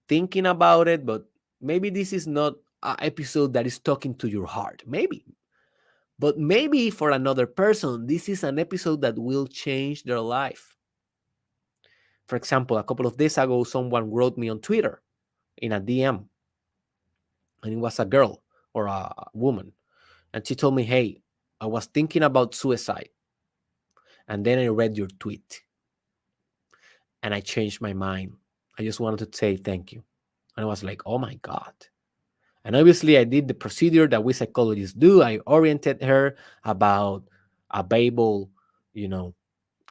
thinking about it. But maybe this is not an episode that is talking to your heart. Maybe. But maybe for another person, this is an episode that will change their life. For example, a couple of days ago, someone wrote me on Twitter in a DM, and it was a girl or a woman. And she told me, hey, I was thinking about suicide. And then I read your tweet and I changed my mind. I just wanted to say thank you. And I was like, oh my God. And obviously, I did the procedure that we psychologists do. I oriented her about available, you know,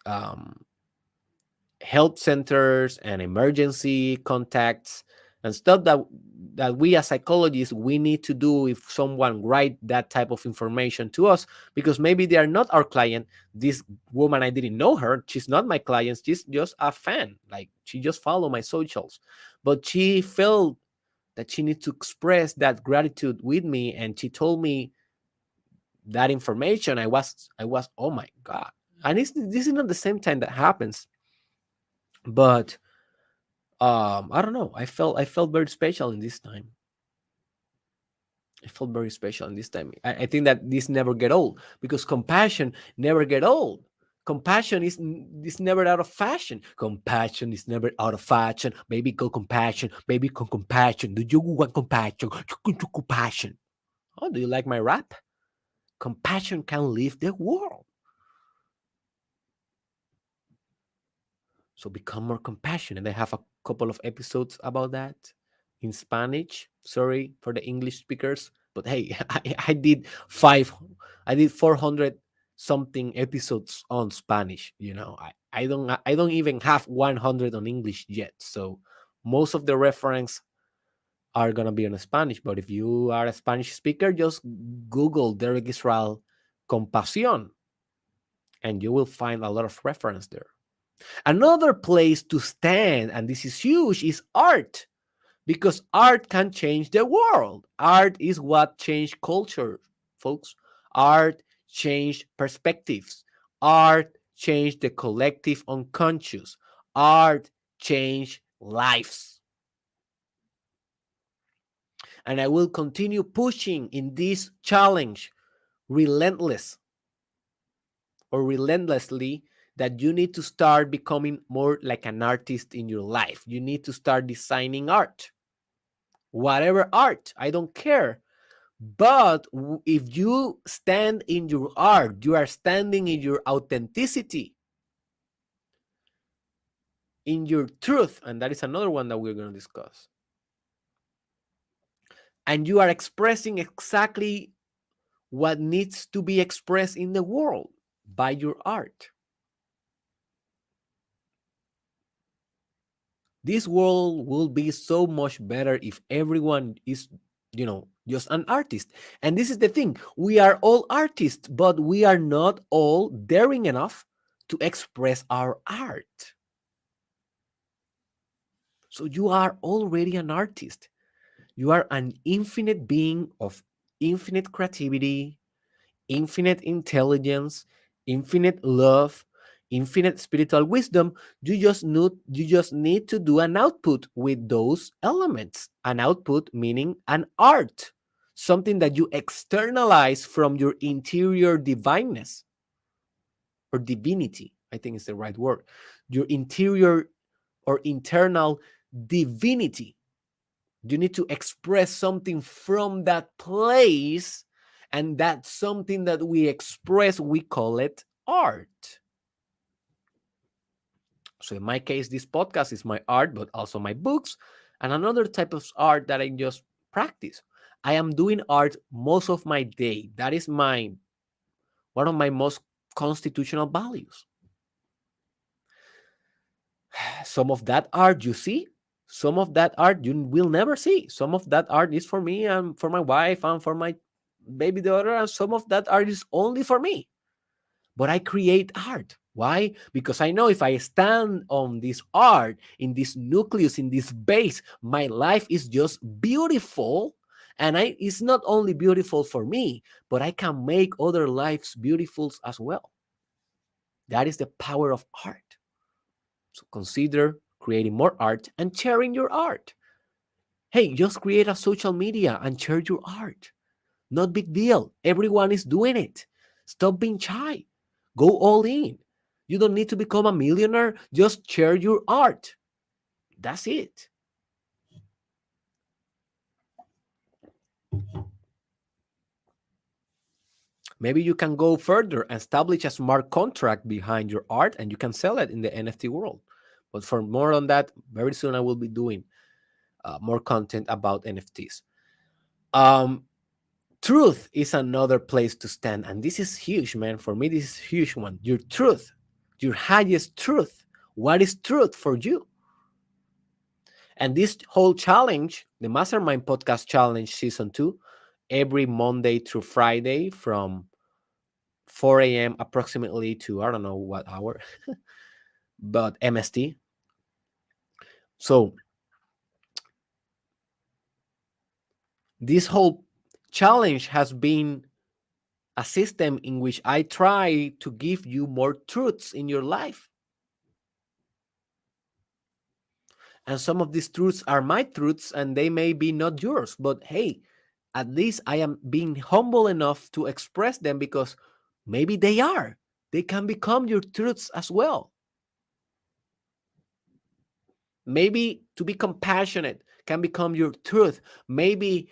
um, health centers and emergency contacts and stuff that we as psychologists we need to do if someone write that type of information to us, because maybe they are not our client. This woman, I didn't know her. She's not my client. She's just a fan. Like, she just follow my socials, but she felt that she needs to express that gratitude with me, and she told me that information. I was oh my God. And this is not the same time that happens, but I don't know. I felt very special in this time. I felt very special in this time. I think that this never get old because compassion never get old. Compassion is never out of fashion. Compassion is never out of fashion. Baby, go compassion. Baby, go compassion. Do you want compassion? You want compassion. Oh, do you like my rap? Compassion can lift the world. So become more compassionate. I have a couple of episodes about that in Spanish. Sorry for the English speakers, but hey, I did 400 something episodes on Spanish. I don't even have 100 on English yet. So most of the reference are gonna be on Spanish. But if you are a Spanish speaker, just Google Derek Israel compasión, and you will find a lot of reference there. Another place to stand, and this is huge, is art, because art can change the world. Art is what changed culture, folks. Art changed perspectives. Art changed the collective unconscious. Art changed lives. And I will continue pushing in this challenge relentless or relentlessly, that you need to start becoming more like an artist in your life. You need to start designing art, whatever art, I don't care. But if you stand in your art, you are standing in your authenticity, in your truth. And that is another one that we're going to discuss. And you are expressing exactly what needs to be expressed in the world by your art. This world will be so much better if everyone is, just an artist. And this is the thing, we are all artists, but we are not all daring enough to express our art. So you are already an artist. You are an infinite being of infinite creativity, infinite intelligence, infinite love, infinite spiritual wisdom. You just need to do an output with those elements. An output meaning an art, something that you externalize from your interior divineness or divinity. I think is the right word. Your interior or internal divinity. You need to express something from that place, and that's something that we express, we call it art. So in my case, this podcast is my art, but also my books and another type of art that I just practice. I am doing art most of my day. That is my one of my most constitutional values. Some of that art you see, some of that art you will never see. Some of that art is for me and for my wife and for my baby daughter, and some of that art is only for me. But I create art. Why? Because I know if I stand on this art, in this nucleus, in this base, my life is just beautiful. And it's not only beautiful for me, but I can make other lives beautiful as well. That is the power of art. So consider creating more art and sharing your art. Hey, just create a social media and share your art. Not big deal. Everyone is doing it. Stop being shy. Go all in. You don't need to become a millionaire. Just share your art. That's it. Maybe you can go further and establish a smart contract behind your art and you can sell it in the NFT world. But for more on that, very soon I will be doing more content about NFTs. Um, Truth is another place to stand. And this is huge, man. For me, this is a huge one. Your truth, your highest truth. What is truth for you? And this whole challenge, the Mastermind Podcast Challenge Season 2, every Monday through Friday from 4 a.m. approximately to I don't know what hour, but MST. So this whole challenge has been a system in which I try to give you more truths in your life. And some of these truths are my truths and they may be not yours. But hey, at least I am being humble enough to express them because maybe they are. They can become your truths as well. Maybe to be compassionate can become your truth. Maybe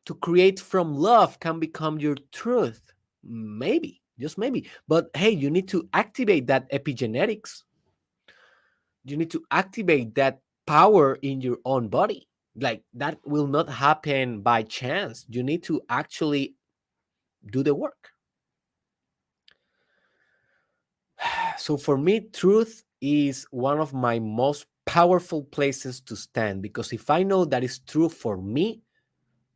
to create from love can become your truth. Maybe, just maybe. But hey, you need to activate that epigenetics. You need to activate that power in your own body. Like that will not happen by chance. You need to actually do the work. So for me, truth is one of my most powerful places to stand because if I know that is true for me,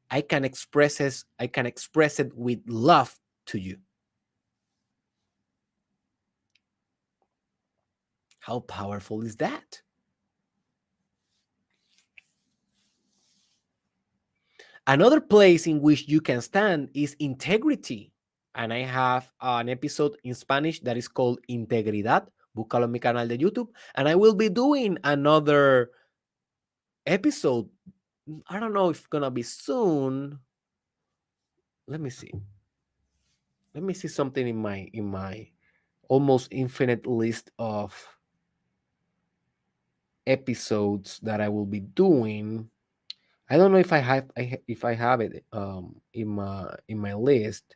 I can express it with love to you. How powerful is that? Another place in which you can stand is integrity. And I have an episode in Spanish that is called Integridad. Búscalo en mi canal de YouTube. And I will be doing another episode. I don't know if it's going to be soon. Let me see. Let me see something in my almost infinite list of episodes that I will be doing. I don't know if if I have it in my list.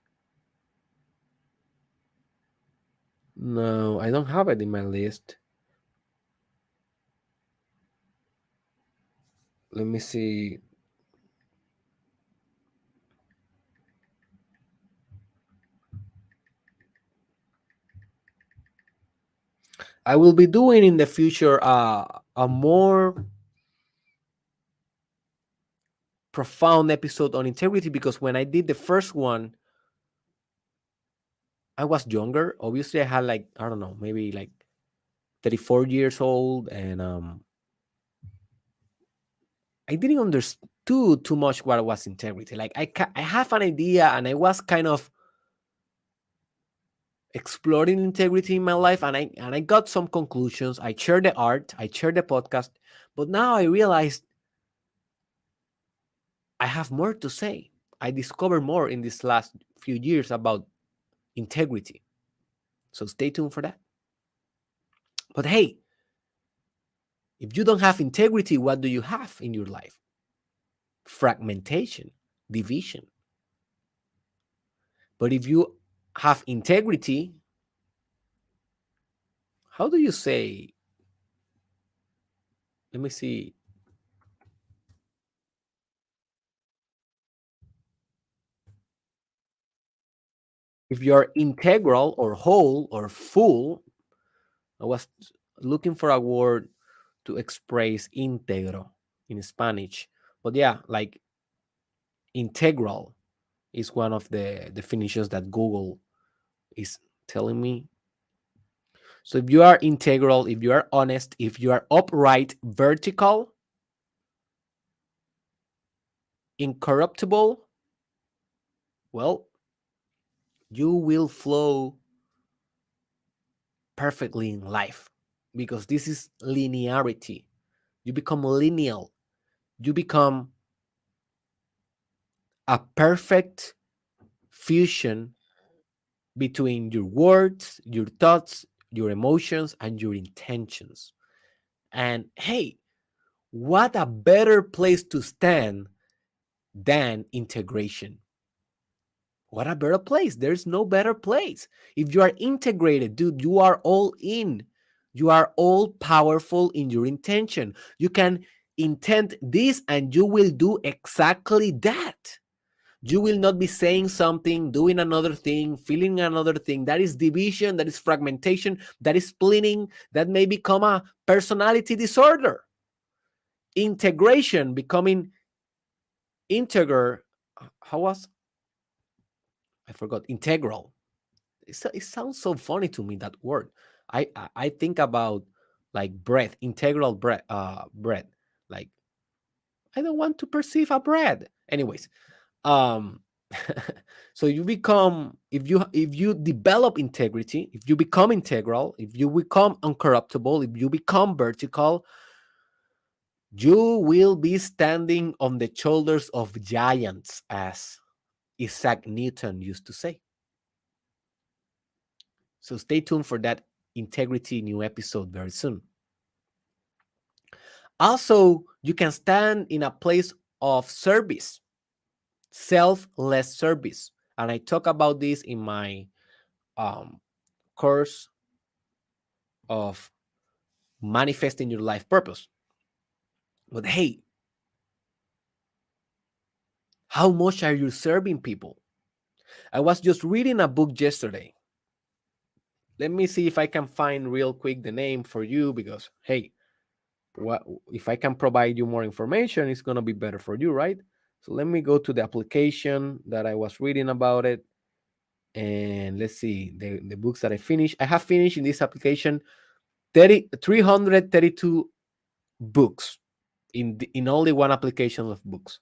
No, I don't have it in my list. Let me see. I will be doing in the future a more profound episode on integrity because when I did the first one, I was younger. Obviously, I had like, I don't know, maybe like 34 years old, and I didn't understand too much what was integrity. Like I have an idea, and I was kind of exploring integrity in my life, and I got some conclusions. I shared the art, I shared the podcast, but now I realized I have more to say. I discovered more in these last few years about integrity. So stay tuned for that. But hey, if you don't have integrity, what do you have in your life? Fragmentation, division. But if you have integrity, how do you say? Let me see. If you're integral or whole or full, I was looking for a word to express íntegro in Spanish. But yeah, like integral is one of the definitions that Google is telling me. So if you are integral, if you are honest, if you are upright, vertical, incorruptible, well, you will flow perfectly in life because this is linearity. You become lineal. You become a perfect fusion between your words, your thoughts, your emotions, and your intentions. And hey, what a better place to stand than integration. What a better place. There's no better place. If you are integrated, dude, you are all in. You are all powerful in your intention. You can intend this and you will do exactly that. You will not be saying something, doing another thing, feeling another thing. That is division, that is fragmentation, that is splitting, that may become a personality disorder. Integration, becoming integer. How was I forgot? Integral. It sounds so funny to me, that word. I think about like breath, integral breath. Like I don't want to perceive a bread. Anyways, um so you become, if you develop integrity, if you become integral, if you become uncorruptible, if you become vertical, You will be standing on the shoulders of giants, as Isaac Newton used to say. So stay tuned for that integrity new episode very soon. Also, you can stand in a place of service, selfless service. And I talk about this in my um, course of manifesting your life purpose. But hey, how much are you serving people? I was just reading a book yesterday. Let me see if I can find real quick the name for you, because hey, what if I can provide you more information, it's going to be better for you, right? So let me go to the application that I was reading about it, and let's see the books that I finished. I have finished in this application 332 books in only one application of books.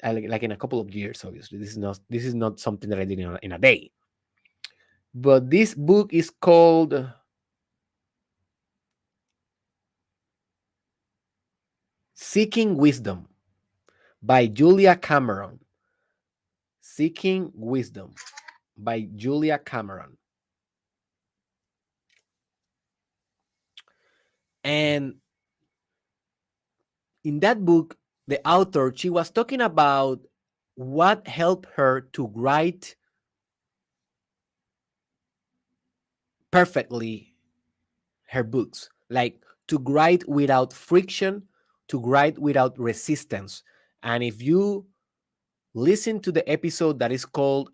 Like in a couple of years, obviously. This is not something that I did in a day. But this book is called Seeking Wisdom by Julia Cameron. Seeking Wisdom by Julia Cameron. And in that book, the author, she was talking about what helped her to write perfectly her books, like to write without friction, to write without resistance. And if you listen to the episode that is called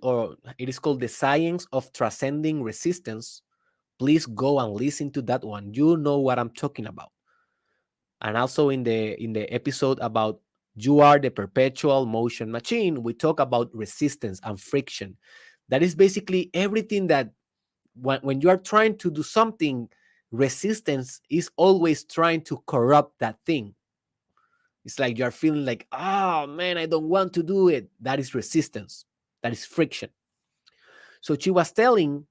or it is called The Science of Transcending Resistance, please go and listen to that one. You know what I'm talking about. And also in the episode about You Are the Perpetual Motion Machine, we talk about resistance and friction. That is basically everything that when you are trying to do something, resistance is always trying to corrupt that thing. It's like you're feeling like, oh man, I don't want to do it. That is resistance. That is friction. So she was telling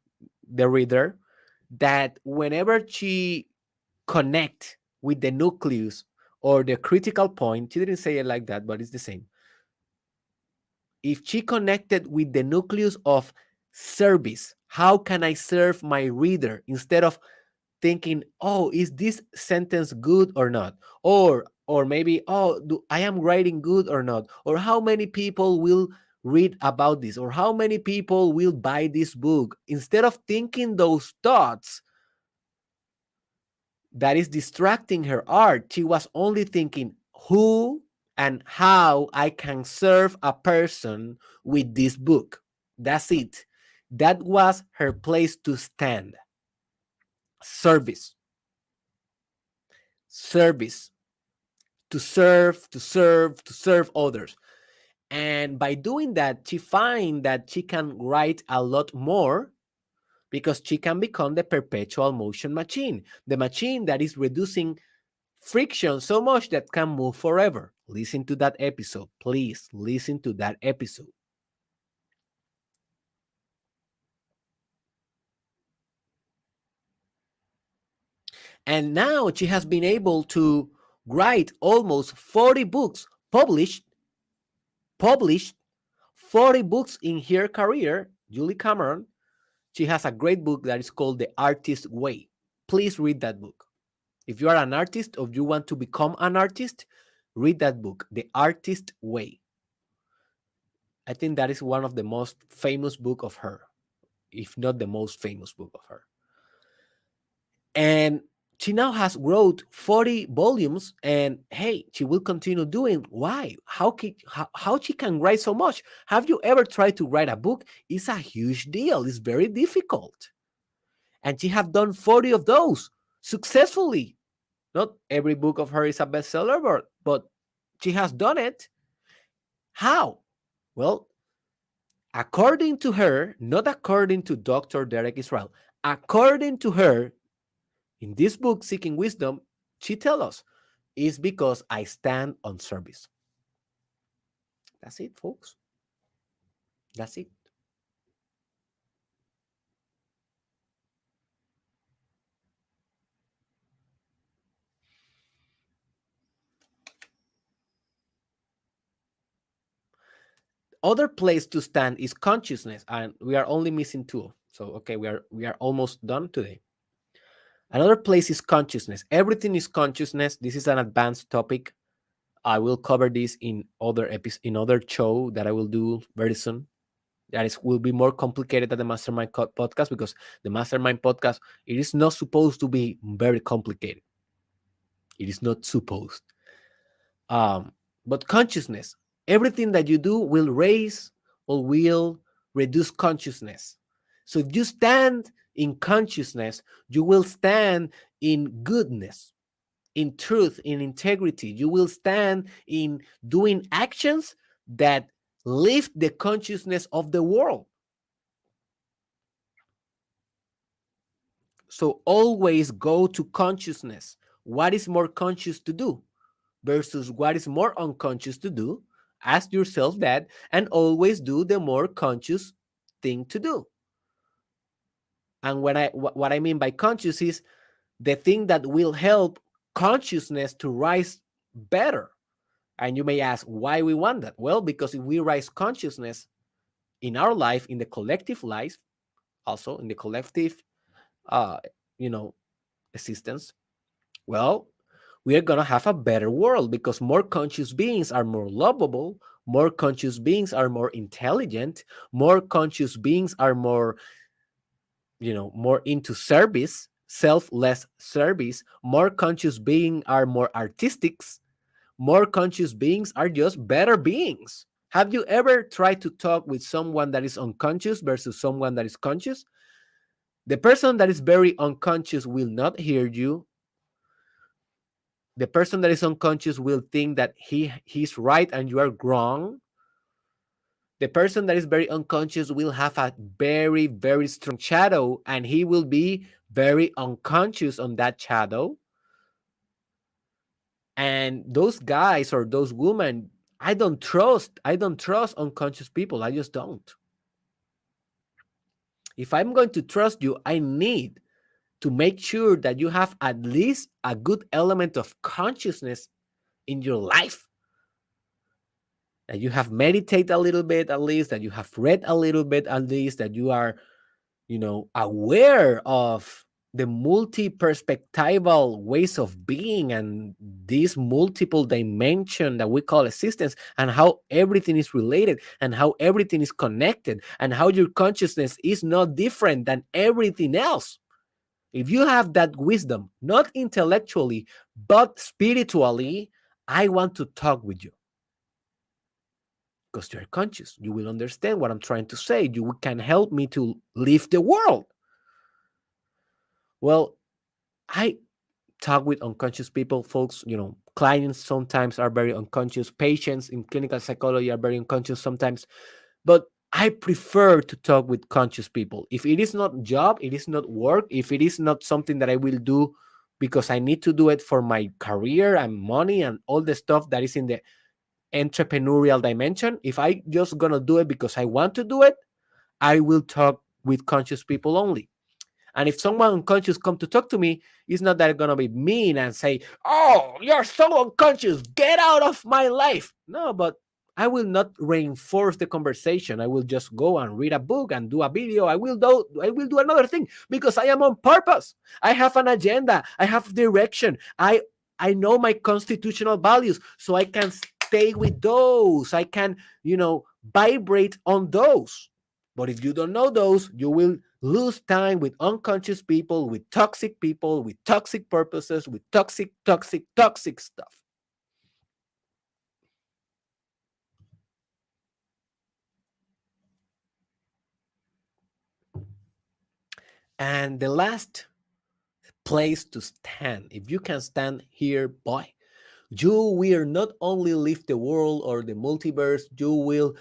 the reader that whenever she connect with the nucleus or the critical point, she didn't say it like that, but it's the same. If she connected with the nucleus of service, how can I serve my reader, instead of thinking, oh, is this sentence good or not, or maybe, oh, I am writing good or not, or how many people will read about this, or how many people will buy this book, instead of thinking those thoughts that is distracting her art, she was only thinking who and how I can serve a person with this book. That's it. That was her place to stand. Service. Service. To serve, to serve, to serve others. And by doing that, she finds that she can write a lot more, because she can become the perpetual motion machine, the machine that is reducing friction so much that can move forever. Listen to that episode. Please listen to that episode. And now she has been able to write almost 40 books, published 40 books in her career. Julie Cameron, she has a great book that is called The Artist Way. Please read that book. If you are an artist or you want to become an artist, read that book, The Artist Way. I think that is one of the most famous book of her, if not the most famous book of her. And she now has wrote 40 volumes, and hey, she will continue doing. Why? How she can write so much? Have you ever tried to write a book? It's a huge deal. It's very difficult. And she have done 40 of those successfully. Not every book of her is a bestseller, but she has done it. How? Well, according to her, not according to Dr. Derek Israel, according to her, in this book, Seeking Wisdom, she tells us it's because I stand on service. That's it, folks. That's it. other place to stand is consciousness, and we are only missing two. So okay, we are almost done today. Another place is consciousness. Everything is consciousness. This is an advanced topic. I will cover this in other in other show that I will do very soon. That is will be more complicated than the Mastermind podcast, because the Mastermind podcast, it is not supposed to be very complicated. It is not supposed. Um, but consciousness, everything that you do will raise or will reduce consciousness. So if you stand in consciousness, you will stand in goodness, in truth, in integrity. You will stand in doing actions that lift the consciousness of the world. So always go to consciousness. What is more conscious to do versus what is more unconscious to do? Ask yourself that, and always do the more conscious thing to do. And what I mean by conscious is the thing that will help consciousness to rise better. And you may ask why we want that. Well, because if we rise consciousness in our life, in the collective life, also in the collective, uh, you know, existence, well, we are going to have a better world, because more conscious beings are more lovable, more conscious beings are more intelligent, more conscious beings are more, more into service, selfless service, more conscious beings are more artistic, more conscious beings are just better beings. Have you ever tried to talk with someone that is unconscious versus someone that is conscious? The person that is very unconscious will not hear you. The person that is unconscious will think that he's right and you are wrong. The person that is very unconscious will have a very, very strong shadow, and he will be very unconscious on that shadow. And those guys or those women, I don't trust unconscious people. I just don't. If I'm going to trust you, I need to make sure that you have at least a good element of consciousness in your life, that you have meditated a little bit at least, that you have read a little bit at least, that you are, aware of the multi-perspectival ways of being and this multiple dimension that we call existence, and how everything is related and how everything is connected and how your consciousness is not different than everything else. If you have that wisdom, not intellectually, but spiritually, I want to talk with you, because you're conscious. You will understand what I'm trying to say. You can help me to live the world. Well, I talk with unconscious people, folks. Clients sometimes are very unconscious. Patients in clinical psychology are very unconscious sometimes. But I prefer to talk with conscious people. If it is not job, it is not work, if it is not something that I will do because I need to do it for my career and money and all the stuff that is in the entrepreneurial dimension, if I just gonna do it because I want to do it, I will talk with conscious people only. And if someone unconscious come to talk to me, it's not that I'm gonna be mean and say, "Oh, you're so unconscious, get out of my life." No, but I will not reinforce the conversation. I will just go and read a book and do a video. I will do another thing, because I am on purpose. I have an agenda. I have direction. I know my constitutional values, so I can stay with those. I can, vibrate on those. But if you don't know those, you will lose time with unconscious people, with toxic purposes, with toxic, toxic, toxic stuff. And the last place to stand, if you can stand here, boy, you will not only live the world or the multiverse, you will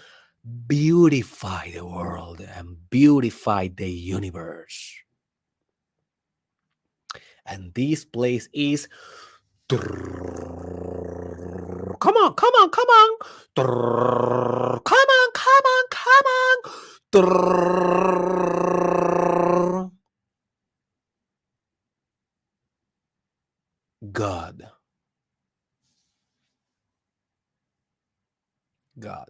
beautify the world and beautify the universe. And this place is, come on, come on, come on, come on, come on, come on. God. God.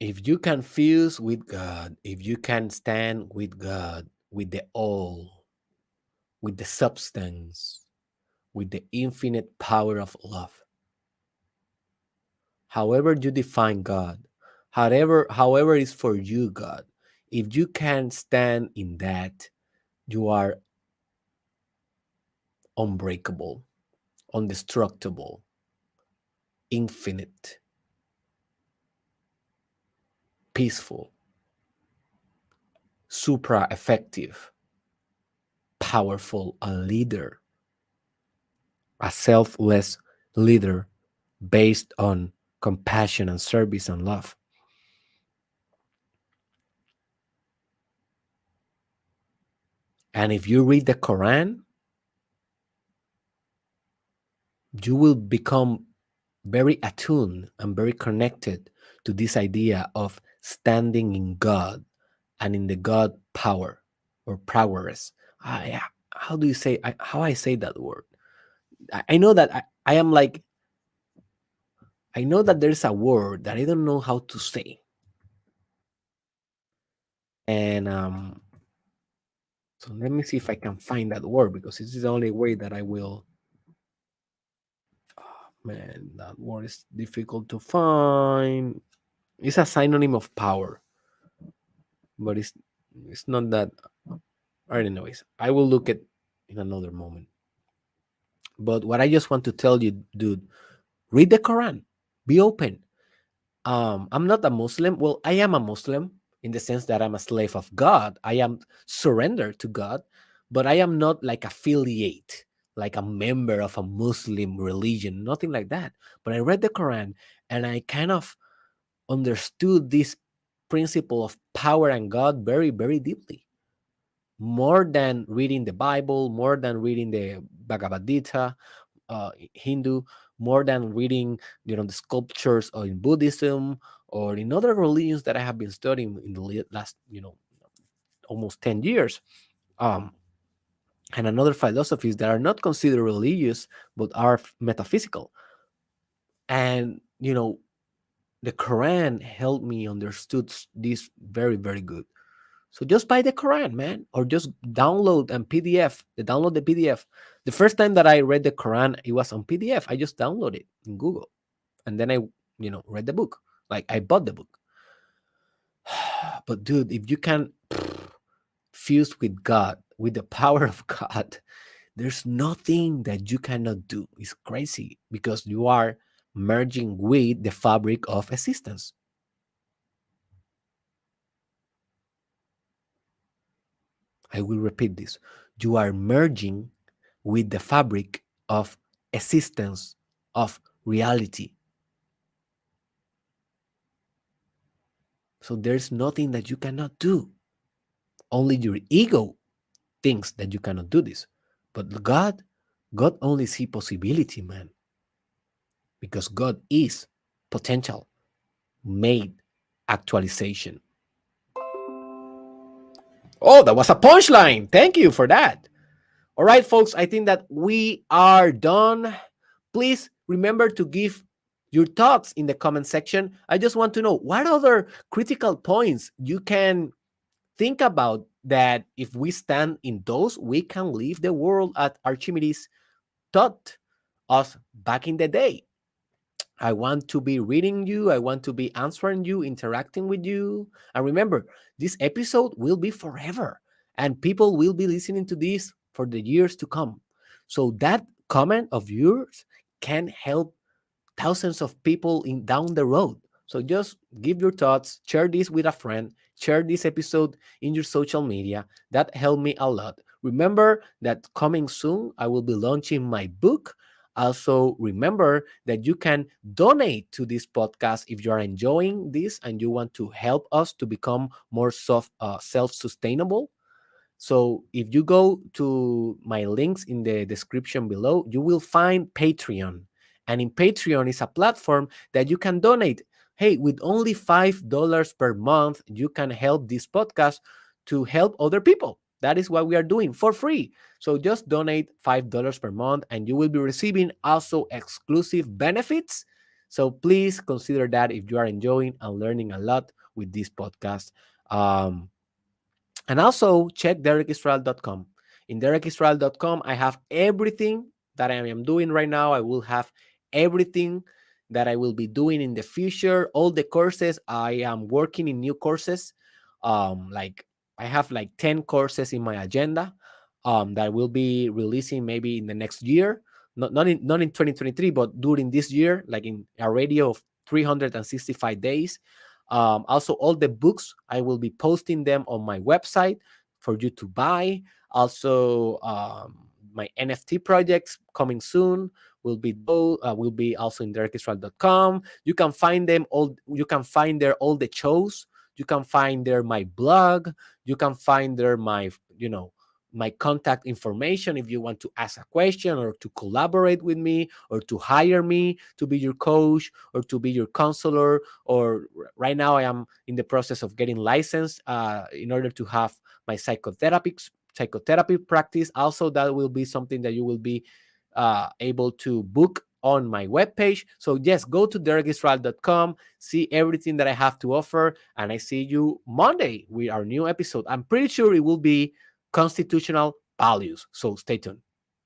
If you can fuse with God, if you can stand with God, with the all, with the substance, with the infinite power of love, however you define God, however is for you God, if you can stand in that, you are unbreakable, indestructible, infinite, peaceful, supra effective, powerful, a leader, a selfless leader based on compassion and service and love. And if you read the Quran, you will become very attuned and very connected to this idea of standing in God and in the God power or prowess. How do you say, how I say that word? I know that I am like, I know that there's a word that I don't know how to say. And so let me see if I can find that word because this is the only way that I will. Oh, man, that word is difficult to find. It's a synonym of power, but it's not that. Anyways, I will look at in another moment. But what I just want to tell you, dude, read the Quran. Be open. I'm not a Muslim. Well, I am a Muslim in the sense that I'm a slave of God. I am surrendered to God, but I am not like affiliate, like a member of a Muslim religion, nothing like that. But I read the Quran and I kind of understood this principle of power and God very, very deeply. More than reading the Bible, more than reading the Bhagavad Gita, Hindu, more than reading, the sculptures or in Buddhism or in other religions that I have been studying in the last, almost 10 years. Um, and another philosophies that are not considered religious but are metaphysical. And, the Quran helped me understood this very, very good. So just buy the Quran, man, or just download and PDF. Download the PDF. The first time that I read the Quran, it was on PDF. I just downloaded it in Google, and then I, read the book. Like I bought the book. But dude, if you can fuse with God, with the power of God, there's nothing that you cannot do. It's crazy because you are merging with the fabric of existence. I will repeat this. You are merging with the fabric of existence, of reality. So there's nothing that you cannot do. Only your ego thinks that you cannot do this. But God only see possibility, man, because God is potential, made actualization. Oh, that was a punchline. Thank you for that. All right, folks, I think that we are done. Please remember to give your thoughts in the comment section. I just want to know what other critical points you can think about that if we stand in those, we can leave the world at Archimedes taught us back in the day. I want to be reading you. I want to be answering you, interacting with you. And remember, this episode will be forever, and people will be listening to this for the years to come. So that comment of yours can help thousands of people in down the road. So just give your thoughts, share this with a friend, share this episode in your social media. That helped me a lot. Remember that coming soon, I will be launching my book. Also, remember that you can donate to this podcast if you are enjoying this and you want to help us to become more self-sustainable. So if you go to my links in the description below, you will find Patreon. And in Patreon is a platform that you can donate. Hey, with only $5 per month, you can help this podcast to help other people. That is what we are doing for free. So just donate $5 per month and you will be receiving also exclusive benefits So please consider that if you are enjoying and learning a lot with this podcast. Um, and also check derekisrael.com. In derekisrael.com, I have everything that I am doing right now. I will have everything that I will be doing in the future. All the courses, I am working in new courses. Like I have like 10 courses in my agenda that I will be releasing maybe in the next year. Not in 2023, but during this year, like in a radio of 365 days. Also, all the books, I will be posting them on my website for you to buy. Also, my NFT projects coming soon will be also in derekisrael.com. You can find them all. You can find there all the shows. You can find there my blog. You can find there my my contact information if you want to ask a question or to collaborate with me or to hire me to be your coach or to be your counselor. Or right now I am in the process of getting licensed in order to have my psychotherapy practice. Also, that will be something that you will be able to book on my webpage. So yes, go to derekisrael.com, see everything that I have to offer, and I see you Monday with our new episode. I'm pretty sure it will be constitutional values. So stay tuned.